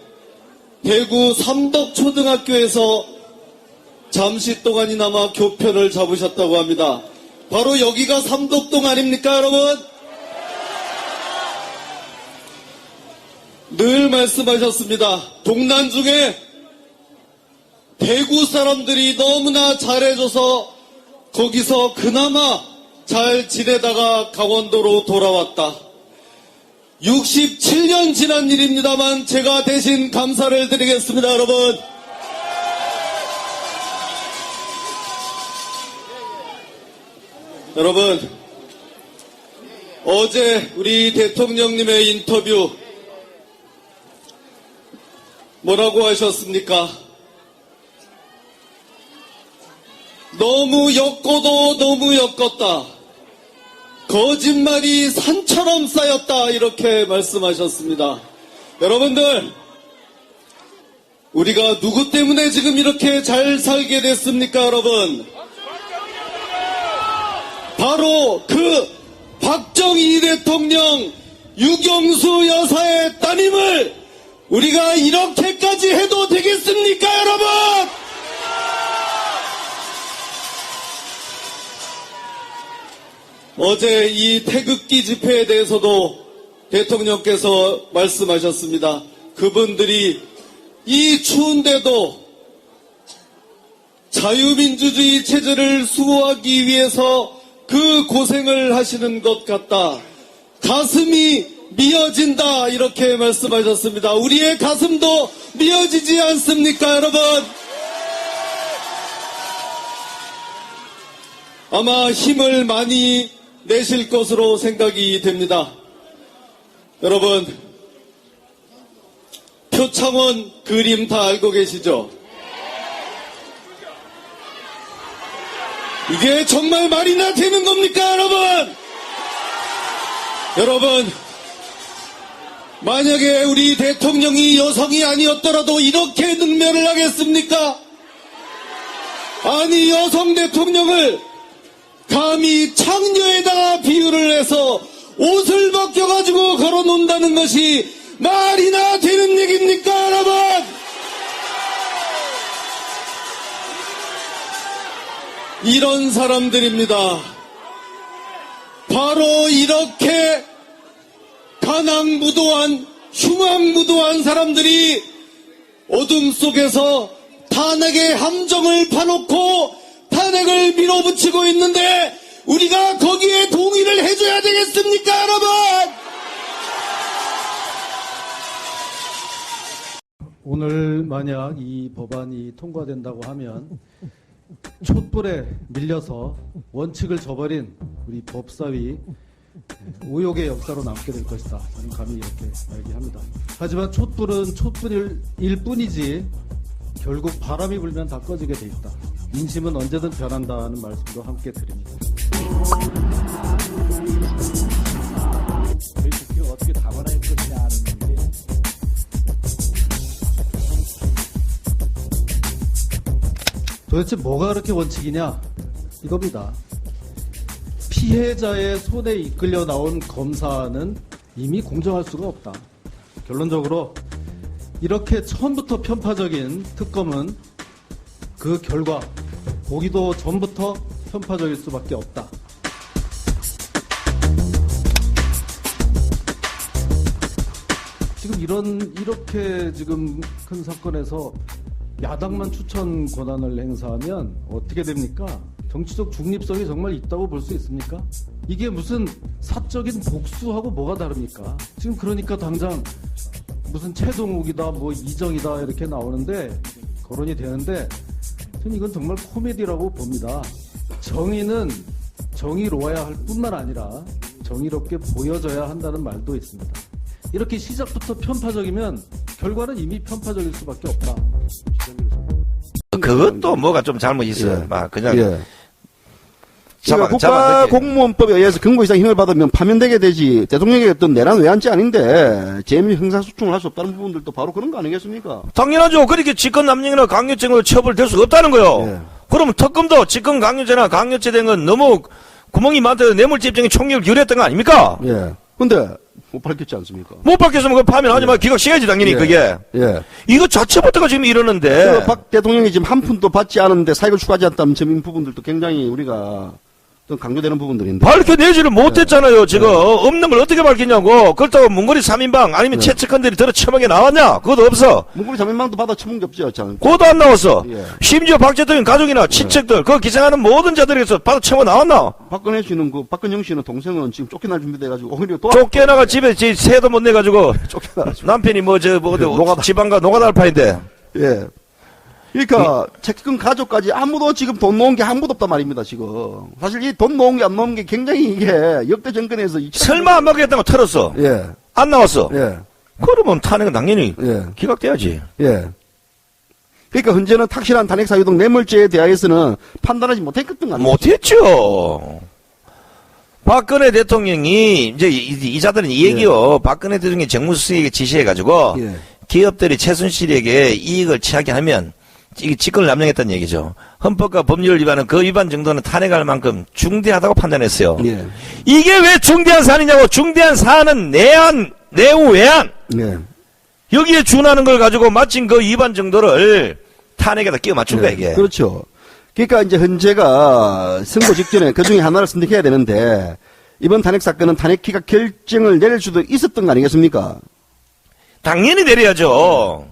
대구 삼덕초등학교에서 잠시 동안이나마 교편을 잡으셨다고 합니다. 바로 여기가 삼덕동 아닙니까, 여러분? 늘 말씀하셨습니다. 동난 중에 대구 사람들이 너무나 잘해줘서 거기서 그나마 잘 지내다가 강원도로 돌아왔다. 67년 지난 일입니다만 제가 대신 감사를 드리겠습니다, 여러분. 여러분, 어제 우리 대통령님의 인터뷰 뭐라고 하셨습니까? 너무 엮어도 너무 엮었다. 거짓말이 산처럼 쌓였다. 이렇게 말씀하셨습니다. 여러분들, 우리가 누구 때문에 지금 이렇게 잘 살게 됐습니까, 여러분? 바로 그 박정희 대통령, 유경수 여사의 따님을 우리가 이렇게까지 해도 되겠습니까, 여러분? 어제 이 태극기 집회에 대해서도 대통령께서 말씀하셨습니다. 그분들이 이 추운데도 자유민주주의 체제를 수호하기 위해서 그 고생을 하시는 것 같다. 가슴이 미어진다 이렇게 말씀하셨습니다. 우리의 가슴도 미어지지 않습니까, 여러분? 아마 힘을 많이 내실 것으로 생각이 됩니다. 여러분, 표창원 그림 다 알고 계시죠? 이게 정말 말이나 되는 겁니까, 여러분? 여러분, 만약에 우리 대통령이 여성이 아니었더라도 이렇게 능멸을 하겠습니까? 아니, 여성 대통령을 감히 창녀에다가 비유를 해서 옷을 벗겨가지고 걸어놓는다는 것이 말이나 되는 얘기입니까, 여러분? 이런 사람들입니다. 바로 이렇게 가난무도한, 흉악무도한 사람들이 어둠 속에서 탄핵의 함정을 파놓고 탄핵을 밀어붙이고 있는데 우리가 거기에 동의를 해줘야 되겠습니까, 여러분? 오늘 만약 이 법안이 통과된다고 하면 촛불에 밀려서 원칙을 저버린 우리 법사위 오욕의 역사로 남게 될 것이다. 저는 감히 이렇게 얘기합니다. 하지만 촛불은 촛불일 뿐이지 결국 바람이 불면 다 꺼지게 돼 있다. 민심은 언제든 변한다는 말씀도 함께 드립니다. 저희 국회가 어떻게 담아낼 것이냐 하는 문제. 도대체 뭐가 그렇게 원칙이냐? 이겁니다. 피해자의 손에 이끌려 나온 검사는 이미 공정할 수가 없다. 결론적으로 이렇게 처음부터 편파적인 특검은 그 결과 보기도 전부터 편파적일 수밖에 없다. 지금 이렇게 지금 큰 사건에서 야당만 추천 권한을 행사하면 어떻게 됩니까? 정치적 중립성이 정말 있다고 볼 수 있습니까? 이게 무슨 사적인 복수하고 뭐가 다릅니까? 지금 그러니까 당장 무슨 최동욱이다, 뭐 이정이다 이렇게 나오는데 거론이 되는데 저는 이건 정말 코미디라고 봅니다. 정의는 정의로워야 할 뿐만 아니라 정의롭게 보여져야 한다는 말도 있습니다. 이렇게 시작부터 편파적이면 결과는 이미 편파적일 수밖에 없다. 그것도 뭐가 좀 잘못 있어요. 막 그냥 그러니까 국가공무원법에 의해서 근거 이상 힘을 받으면 파면되게 되지 대통령의 어떤 내란 외환죄 아닌데 재임 형사소송을 할 수 없다는 부분들도 바로 그런 거 아니겠습니까? 당연하죠. 그렇게 직권남용이나 강요죄로 처벌될 수가 없다는 거요. 예. 그러면 특검도 직권 강요죄나 강요죄 된 건 너무 구멍이 많다 뇌물죄 입장에 총력을 기울였던 거 아닙니까? 예. 근데 못 밝혔지 않습니까? 못 밝혔으면 그 파면하지 마. 기각시켜야지 당연히 예. 그게. 예. 이거 자체부터가 지금 이러는데. 박 대통령이 지금 한 푼도 받지 않았는데 사익을 추가하지 않다는 점인 부분들도 굉장히 우리가 좀 강조되는 부분들인데. 밝혀내지를 못했잖아요, 지금. 없는 걸 어떻게 밝히냐고. 그렇다고 문고리 3인방 아니면 최측근들이 들어 처먹게 나왔냐? 그것도 없어. 문고리 3인방도 받아 처먹은 게 없죠, 참. 그것도 안 나왔어. 예. 심지어 박 대통령 가족이나 친척들, 그 기생하는 모든 자들에서 받아 처먹어 나왔나? 박근혜 씨는 박근영 씨는 동생은 지금 쫓겨날 준비돼가지고 오히려 또 쫓겨나가 집에 새도 못 내가지고. 쫓겨나가지고. 남편이 노가다. 지방가 노가달파인데. 예. 그러니까 채권 가족까지 아무도 지금 돈 놓은 게 아무도 없단 말입니다, 지금. 사실 이 돈 놓은 게 안 놓은 게 굉장히 이게 역대 정권에서 설마 안 받겠다고 털었어. 예. 안 나왔어. 예. 그러면 탄핵은 당연히 예. 기각돼야지. 예. 그러니까 현재는 탁실한 탄핵 사유 등 뇌물죄에 대하여서는 판단하지 못했던 거 아니에요? 못했죠. 박근혜 대통령이 이제 이자들은 이 얘기요. 박근혜 대통령이 정무수석에게 지시해가지고 예. 기업들이 최순실에게 이익을 취하게 하면 이게 직권을 남용했다는 얘기죠. 헌법과 법률 위반은 그 위반 정도는 탄핵할 만큼 중대하다고 판단했어요. 예. 이게 왜 중대한 사안이냐고. 중대한 사안은 내한, 내후, 외환. 예. 여기에 준하는 걸 가지고 마침 그 위반 정도를 탄핵에다 끼워 맞춘 거야, 이게. 그렇죠. 그러니까 이제 현재가 선거 직전에 그 중에 하나를 선택해야 되는데 이번 탄핵 사건은 탄핵 기각 결정을 내릴 수도 있었던 거 아니겠습니까? 당연히 내려야죠.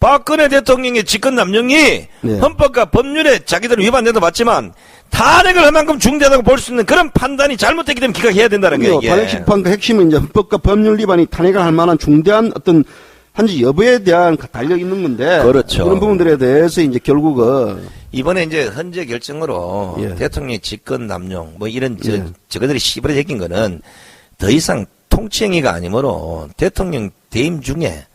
박근혜 대통령의 직권 남용이 네. 헌법과 법률에 자기들은 위반된다 봤지만 탄핵을 할 만큼 중대하다고 볼 수 있는 그런 판단이 잘못됐기 때문에 기각해야 된다는 거예요. 이게. 탄핵 심판의 핵심은 이제 헌법과 법률 위반이 탄핵을 할 만한 중대한 어떤 한지 여부에 대한 달려 있는 건데 그렇죠. 그런 부분들에 대해서 이제 결국은 이번에 이제 헌재 결정으로 예. 대통령의 직권 남용 뭐 이런 예. 저거들이 씨부러 제낀 거는 더 이상 통치행위가 아니므로 대통령 대임 중에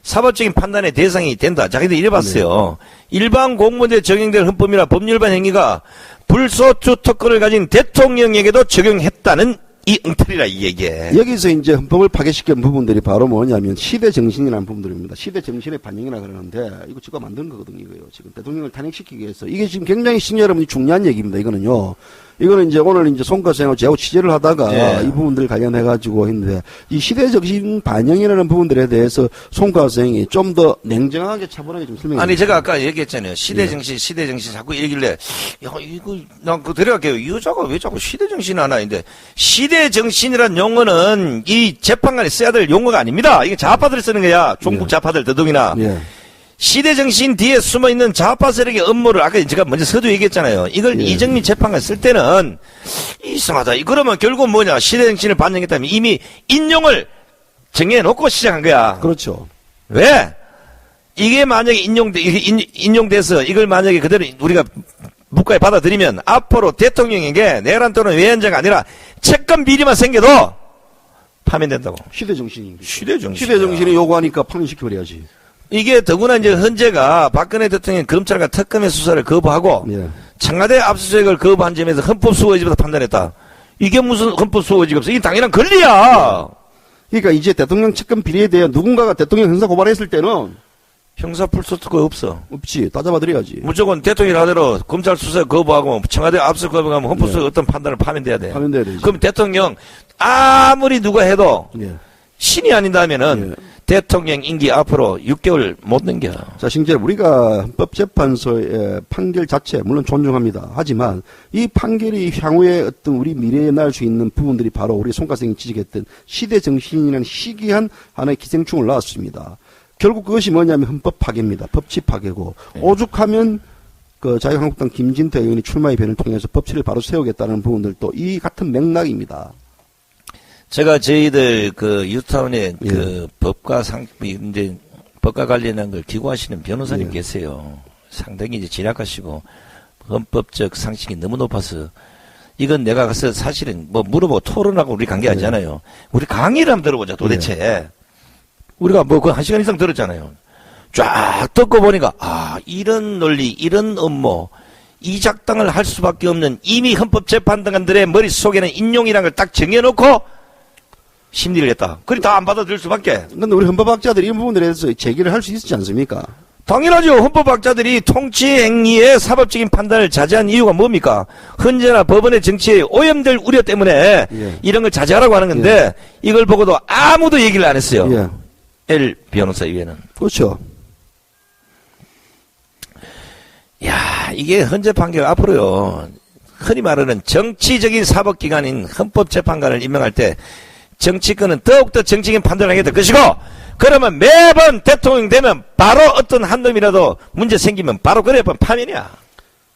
사법적인 판단의 대상이 된다. 자기들이 이래봤어요. 일반 공무원에 적용될 헌법이나 법률반 행위가 불소추 특권을 가진 대통령에게도 적용했다는 이 엉터리라 이게. 여기서 이제 헌법을 파괴시킨 부분들이 바로 뭐냐면 시대 정신이라는 부분들입니다. 시대 정신의 반영이라 그러는데 이거 지가 만든 거거든요. 이거요. 지금 대통령을 탄핵시키기 위해서 이게 지금 굉장히 시청자 여러분이 중요한 얘기입니다. 이거는요. 이거는 이제 오늘 이제 송가생하고 제하고 취재를 하다가 예. 이 부분들 관련해 가지고 했는데 이 시대 정신 반영이라는 부분들에 대해서 송가생이 좀 더 냉정하게 차분하게 좀 설명해. 아니 제가 아까 얘기했잖아요. 시대정신 시대정신 자꾸 얘기길래 야 이거 난 그거 데려갈게요. 이 여자가 왜 자꾸 시대정신 하나인데 시대정신이란 용어는 이 재판관에 써야 될 용어가 아닙니다. 이게 좌파들이 쓰는 거야. 종북 좌파들 더더욱이나. 예. 시대정신 뒤에 숨어있는 좌파 세력의 업무를 아까 제가 먼저 서두 얘기했잖아요. 이걸 예. 이정민 재판관 쓸 때는 이상하다. 그러면 결국 뭐냐. 시대정신을 반영했다면 이미 인용을 정해놓고 시작한 거야. 그렇죠. 왜? 이게 만약에 인용돼서 이걸 만약에 그대로 우리가 국가에 받아들이면 앞으로 대통령에게 내란 또는 외환자가 아니라 채권 비리만 생겨도 파면된다고. 시대 정신이. 시대정신. 시대 정신이 요구하니까 파면시켜버려야지. 이게 더구나 이제 헌재가 박근혜 대통령 검찰과 특검의 수사를 거부하고 예. 청와대 압수수색을 거부한 점에서 헌법 수호의지부터 판단했다. 이게 무슨 헌법 수호의지가 없어? 이게 당연한 권리야. 그러니까 이제 대통령 채권 비리에 대해 누군가가 대통령 형사 고발했을 때는 형사 풀소트가 없어. 없지. 따져봐드려야지. 무조건 대통령 하대로 검찰 수사 거부하고 청와대 압수수색 거부하면 헌법 수호 어떤 판단을 파면돼야 돼. 파면돼야 되지. 그럼 대통령 아무리 누가 해도 예. 신이 아닌다면은 대통령 임기 앞으로 6개월 못 넘겨. 자, 심지어 우리가 헌법재판소의 판결 자체 물론 존중합니다. 하지만 이 판결이 향후에 어떤 우리 미래에 날 수 있는 부분들이 바로 우리 송가생이 지적했던 시대 정신이라는 희귀한 하나의 기생충을 낳았습니다. 결국 그것이 뭐냐면 헌법 파괴입니다. 법치 파괴고 오죽하면 그 자유한국당 김진태 의원이 출마 이변을 통해서 법치를 바로 세우겠다는 부분들도 이 같은 맥락입니다. 제가 저희들 그 유타운에 예. 그 법과 이제 법과 관련한 걸 기고하시는 변호사님 예. 계세요. 상당히 이제 진학하시고 헌법적 상식이 너무 높아서 이건 내가 가서 사실은 뭐 물어보고 토론하고 우리 관계하지 않아요. 우리 강의를 한번 들어보자 도대체. 우리가 뭐 그 1시간 이상 들었잖아요. 쫙 듣고 보니까 이런 논리 이런 업무 이 작당을 할 수밖에 없는 이미 헌법재판관들의 머릿속에는 인용이라는 걸 딱 정해놓고 심리를 했다. 그리 다 안 받아들일 수밖에. 그런데 우리 헌법학자들이 이 부분들에 대해서 제기를 할 수 있지 않습니까? 당연하죠. 헌법학자들이 통치행위의 사법적인 판단을 자제한 이유가 뭡니까? 헌재나 법원의 정치에 오염될 우려 때문에 예. 이런 걸 자제하라고 하는 건데 이걸 보고도 아무도 얘기를 안 했어요. 예. L 변호사 이외에는. 그렇죠. 야, 이게 헌재 판결 앞으로요. 흔히 말하는 정치적인 사법기관인 헌법재판관을 임명할 때 정치권은 더욱더 정치적인 판단을 하게 될 것이고 그러면 매번 대통령 되면 바로 어떤 한 놈이라도 문제 생기면 바로 그래 파면이야.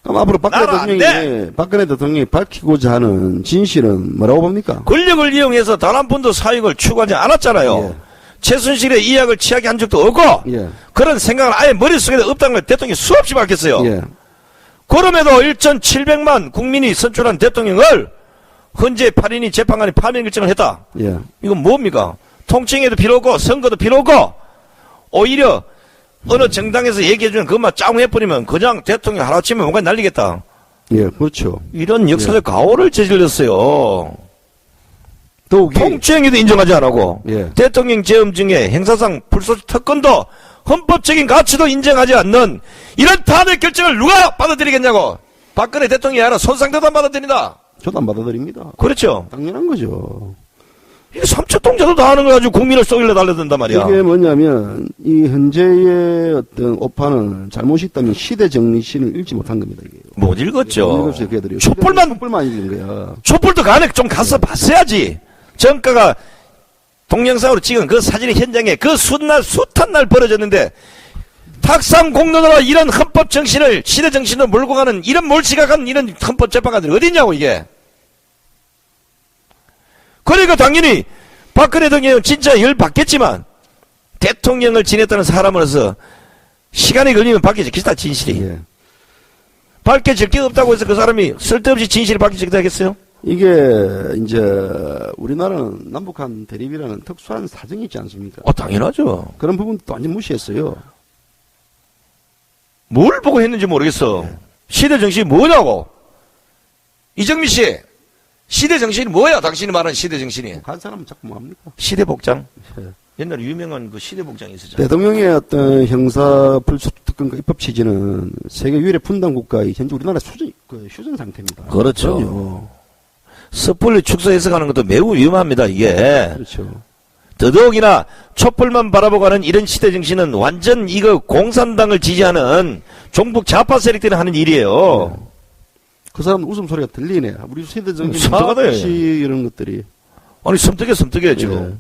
그럼 앞으로 나라 안 박근혜 대통령이 밝히고자 하는 진실은 뭐라고 봅니까? 권력을 이용해서 단 한 번도 사익을 추구하지 않았잖아요. 예. 최순실의 이약을 취하게 한 적도 없고 예. 그런 생각을 아예 머릿속에 없다는 걸 대통령이 수없이 밝혔어요. 예. 그럼에도 1,700만 국민이 선출한 대통령을 헌재 8인이 재판관이 파면 결정을 했다. 예. 이건 뭡니까? 통칭에도 필요 없고 선거도 필요 없고 오히려 어느 정당에서 얘기해주는 그것만 짱해버리면 그냥 대통령 하루아침에 뭔가 날리겠다. 예, 그렇죠. 이런 역사적 가오를 저질렀어요. 더욱이 통치행위도 인정하지 않고 예. 대통령 재임 중에 행사상 불소추 특권도 헌법적인 가치도 인정하지 않는 이런 탄핵 결정을 누가 받아들이겠냐고. 박근혜 대통령이 아니라 손상대도 안 받아들인다. 저도 안 받아들입니다. 그렇죠. 당연한 거죠. 이게 삼척동자도 다 하는 거 가지고 국민을 쏘길래 달려든단 말이야. 이게 뭐냐면 이 현재의 어떤 오판은 잘못이 있다면 시대 정신을 읽지 못한 겁니다. 이게. 못 읽었죠. 읽었어요, 걔들이. 촛불만 읽은 거야. 촛불도 간에 좀 가서 봤어야지. 정가가 동영상으로 찍은 그 사진의 현장에 그 숱한 날 벌어졌는데 탁상 공론으로 이런 헌법 정신을, 시대 정신을 몰고 가는 이런 몰시각한 이런 헌법 재판관들이 어딨냐고, 이게. 그러니까 당연히 박근혜 대통령은 진짜 열 받겠지만 대통령을 지냈다는 사람으로서 시간이 걸리면 밝혀지겠다, 진실이. 예. 밝혀질 게 없다고 해서 그 사람이 쓸데없이 진실이 밝혀지게 하겠어요? 이게 이제 우리나라는 남북한 대립이라는 특수한 사정이 있지 않습니까? 당연하죠. 그런 부분도 완전 무시했어요. 뭘 보고 했는지 모르겠어. 시대 정신이 뭐냐고. 이정미 씨, 시대 정신이 뭐야? 당신이 말하는 시대 정신이. 간 사람은 자꾸 뭐합니까? 시대 복장. 예. 옛날에 유명한 그 시대 복장이 있었잖아요. 대통령의 어떤 형사 불소속 특권과 입법 취지는 세계 유일의 분단 국가의 현재 우리나라 휴전 상태입니다. 그렇죠. 그럼요. 섣불리 축소 해석하는 것도 매우 위험합니다, 이게. 그렇죠. 더더욱이나 촛불만 바라보고 하는 이런 시대 정신은 완전 이거 공산당을 지지하는 종북 좌파 세력들이 하는 일이에요. 그 사람 웃음소리가 들리네. 우리 세대 정신 섬뜩하다, 이런 것들이. 아니, 섬뜩해, 지금.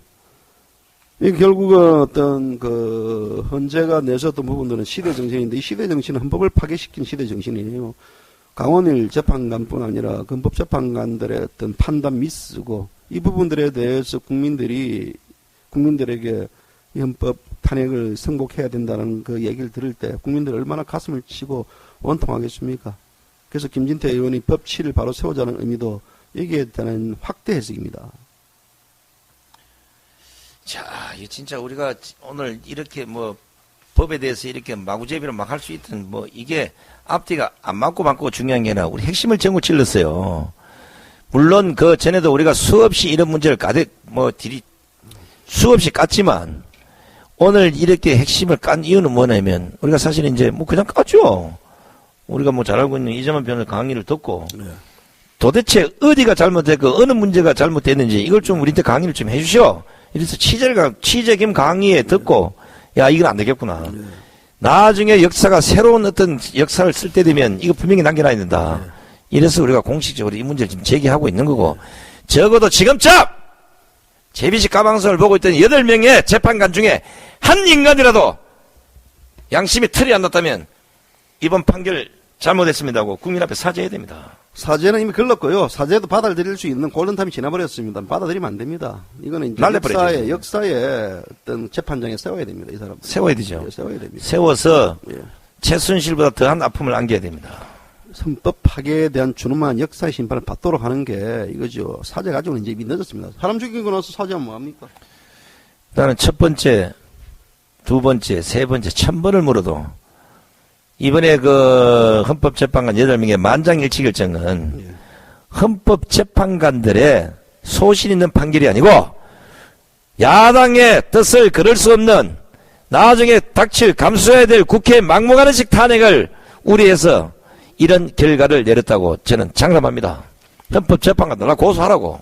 이 결국은 어떤 그 헌재가 내세웠던 부분들은 시대 정신인데 이 시대 정신은 헌법을 파괴시킨 시대 정신이에요. 강원일 재판관뿐 아니라 헌법 재판관들의 어떤 판단 미스고 이 부분들에 대해서 국민들에게 이 헌법 탄핵을 승복해야 된다는 그 얘기를 들을 때 국민들이 얼마나 가슴을 치고 원통하겠습니까? 그래서 김진태 의원이 법치를 바로 세우자는 의미도 여기에 대한 확대 해석입니다. 자, 이 진짜 우리가 오늘 이렇게 뭐 법에 대해서 이렇게 마구제비로 막 할 수 있던 뭐 이게 앞뒤가 안 맞고 중요한 게 아니라 우리 핵심을 전부 찔렀어요. 물론 그 전에도 우리가 수없이 이런 문제를 수없이 깠지만 오늘 이렇게 핵심을 깐 이유는 뭐냐면 우리가 사실 이제 뭐 그냥 깠죠. 우리가 뭐 잘 알고 있는 이재만 변호사 강의를 듣고 도대체 어디가 잘못됐고 어느 문제가 잘못됐는지 이걸 좀 우리한테 강의를 좀 해주시오. 이래서 취재 겸 강의에 듣고 야 이건 안 되겠구나. 나중에 역사가 새로운 어떤 역사를 쓸 때 되면 이거 분명히 남겨놔야 된다. 이래서 우리가 공식적으로 이 문제를 지금 제기하고 있는 거고 적어도 지금쯤 JBC 가방송을 보고 있던 8명의 재판관 중에 한 인간이라도 양심이 틀이 안 났다면 이번 판결 잘못했습니다고 국민 앞에 사죄해야 됩니다. 사죄는 이미 걸렀고요. 사죄도 받아들일 수 있는 골든타임이 지나버렸습니다. 받아들이면 안 됩니다. 이거는 이제 역사의 어떤 재판장에 세워야 됩니다. 이 사람. 세워야 되죠. 예, 세워야 됩니다. 세워서 예. 최순실보다 더한 아픔을 안겨야 됩니다. 헌법 파괴에 대한 준엄한 역사의 심판을 받도록 하는 게 이거죠. 사죄 가지고는 이제 이미 늦었습니다. 사람 죽이고 나서 사죄하면 뭐합니까? 나는 첫 번째, 두 번째, 세 번째, 1000번을 물어도 이번에 그 헌법재판관 8명의 만장일치 결정은 헌법재판관들의 소신 있는 판결이 아니고 야당의 뜻을 걸을 수 없는 나중에 닥칠 감수해야 될 국회 막무가내식 탄핵을 우려해서 이런 결과를 내렸다고 저는 장담합니다. 헌법재판관들 나 고소하라고.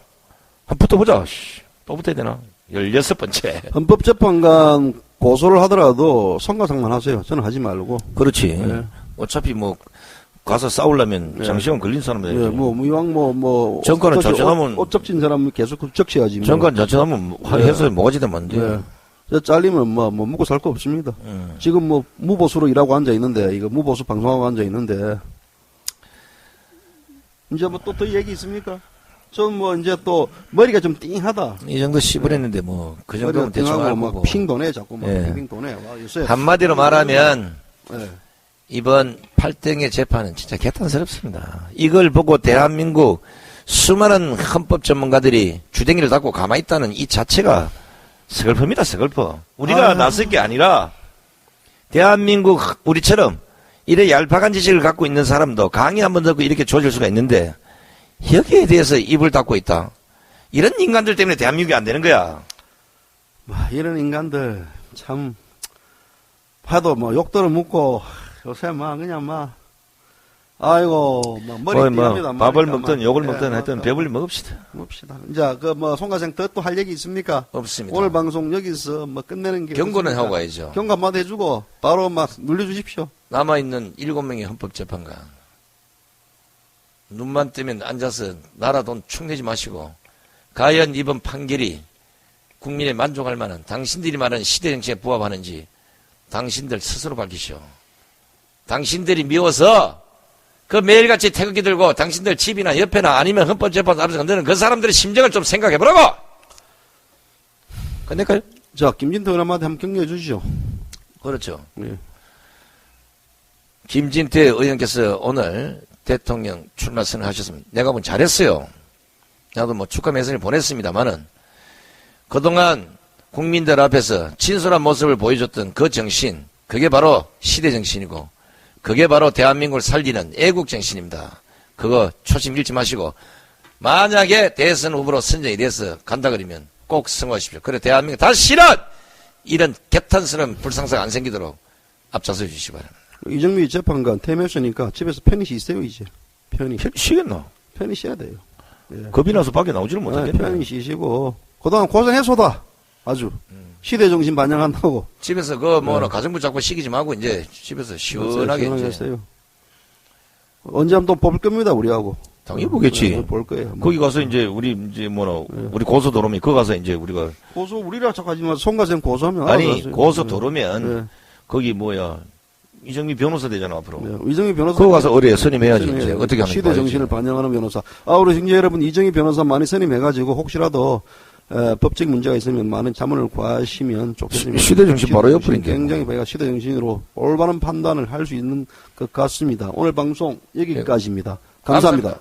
한번 붙어보자. 또 붙어야 되나? 16번째. 헌법재판관 고소를 하더라도 성과상만 하세요. 저는 하지 말고. 그렇지. 네. 어차피 뭐 가서 싸우려면 장시간 걸린 사람들. 네, 이왕 정권은 자처하면 옷 적진 사람은 계속 적셔야지. 정권 자처하면 해서 뭐가 지되면 안 돼. 네. 잘리면 먹고 살 거 없습니다. 지금 무보수로 일하고 앉아 있는데 이거 무보수 방송하고 앉아 있는데 이제 또 더 얘기 있습니까? 전 이제 또 머리가 좀 띵하다. 이 정도 씹으랬는데 그 정도면 대충 알고. 핑 도네 자꾸 핑 도네. 요새 한마디로 말하면 네. 이번 8등의 재판은 진짜 개탄스럽습니다. 이걸 보고 대한민국 수많은 헌법 전문가들이 주댕이를 닫고 가만히 있다는 이 자체가 서글픕니다. 서글퍼. 우리가 나설 게 아니라 대한민국 우리처럼 이래 얄팍한 지식을 갖고 있는 사람도 강의 한번 듣고 이렇게 좋아질 수가 있는데 여기에 대해서 입을 닫고 있다. 이런 인간들 때문에 대한민국이 안 되는 거야. 이런 인간들 참 봐도 욕들을 묻고 요새 그냥 아이고 머리 띵합니다. 밥을 먹든 욕을 먹든 하여튼 배불리 먹읍시다. 이제 송가생 또 할 얘기 있습니까? 없습니다. 오늘 방송 여기서 끝내는 게 경고는 없습니까? 하고 가야죠. 경고 한마디 해주고 바로 눌려주십시오. 남아있는 7명의 헌법재판관 눈만 뜨면 앉아서 나라 돈 축 내지 마시고 과연 이번 판결이 국민의 만족할 만한 당신들이 말하는 시대정신에 부합하는지 당신들 스스로 밝히시오. 당신들이 미워서 그 매일같이 태극기 들고 당신들 집이나 옆에나 아니면 헌법재판소 앞에서 건드는 그 사람들의 심정을 좀 생각해보라고! 끝낼까요? 자, 김진태 의원한테 한번 격려해 주시죠. 그렇죠. 예. 김진태 의원께서 오늘 대통령 출마 선언하셨습니다. 내가 보면 잘했어요. 나도 뭐 축하 메시지를 보냈습니다만은 그동안 국민들 앞에서 진솔한 모습을 보여줬던 그 정신, 그게 바로 시대 정신이고 그게 바로 대한민국을 살리는 애국 정신입니다. 그거 초심 잃지 마시고 만약에 대선 후보로 선정이 돼서 간다 그러면 꼭 성공하십시오. 그래 대한민국 다시는 이런 개탄스러운 불상사가 안 생기도록 앞장서 주시기 바랍니다. 이정미 재판관 퇴임했으니까 집에서 편히 쉬세요 이제. 편히. 쉬겠나? 편히 쉬어야 돼요. 예. 겁이 나서 밖에 나오지를 네, 못하겠네. 편히 쉬시고 그동안 고생했소다. 아주 시대 정신 반영한다고. 집에서 가정부 잡고 시키지 말고 이제 집에서 시원하게 이제. 했어요. 언제 한번 또 볼 겁니다 우리하고. 당연히 보겠지. 네, 볼 거예요. 거기 가서 이제 우리 고소도로면 그거 가서 이제 우리가 고소 우리라 착하지만 송가생 고소하면 아니 알아서 고소도로면 네. 거기 이정미 변호사 되잖아 앞으로. 네, 이정희 변호사. 그거 가서 의뢰 선임해야지 이제 어떻게 하는 시대 정신을 반영하는 변호사. 우리 형제 여러분 이정희 변호사 많이 선임해가지고 혹시라도 법적 문제가 있으면 많은 자문을 구하시면 좋겠습니다. 시대 정신 바로 옆으로인데. 굉장히 저희가 시대 정신으로 올바른 판단을 할 수 있는 것 같습니다. 오늘 방송 여기까지입니다. 감사합니다.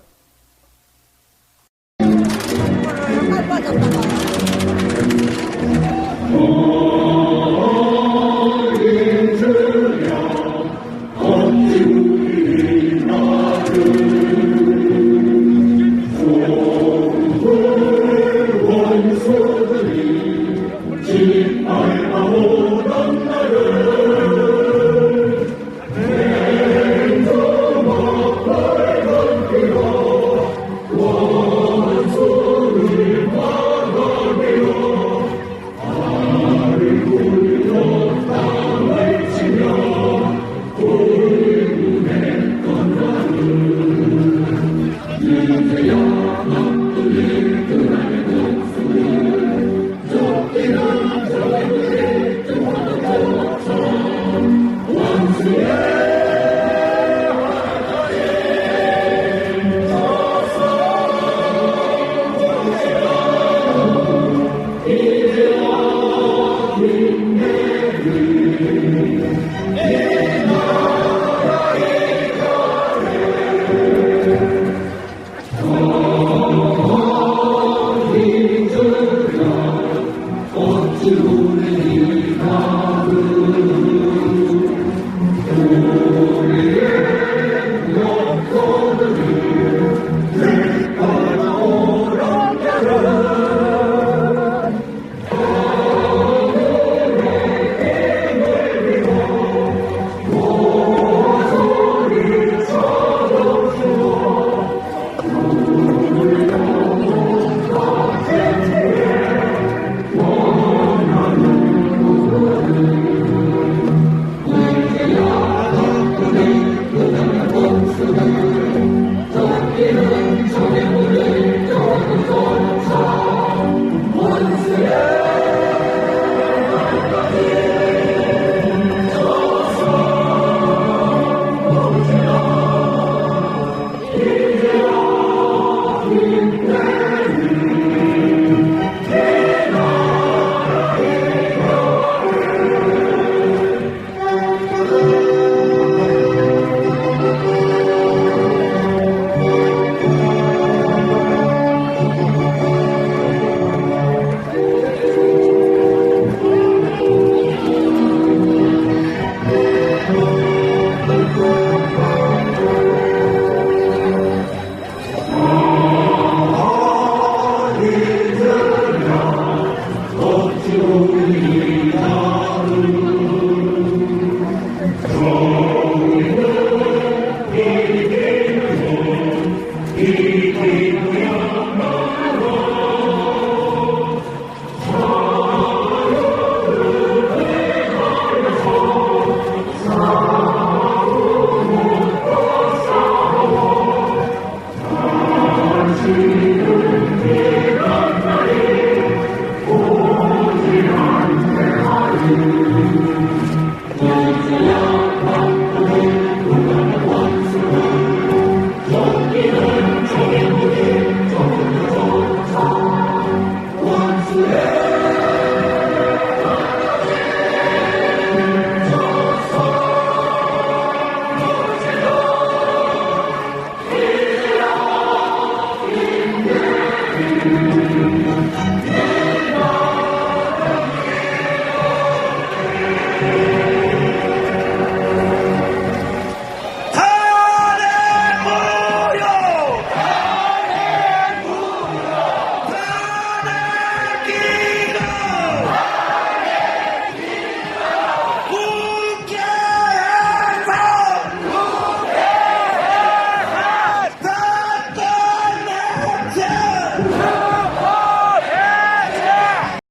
주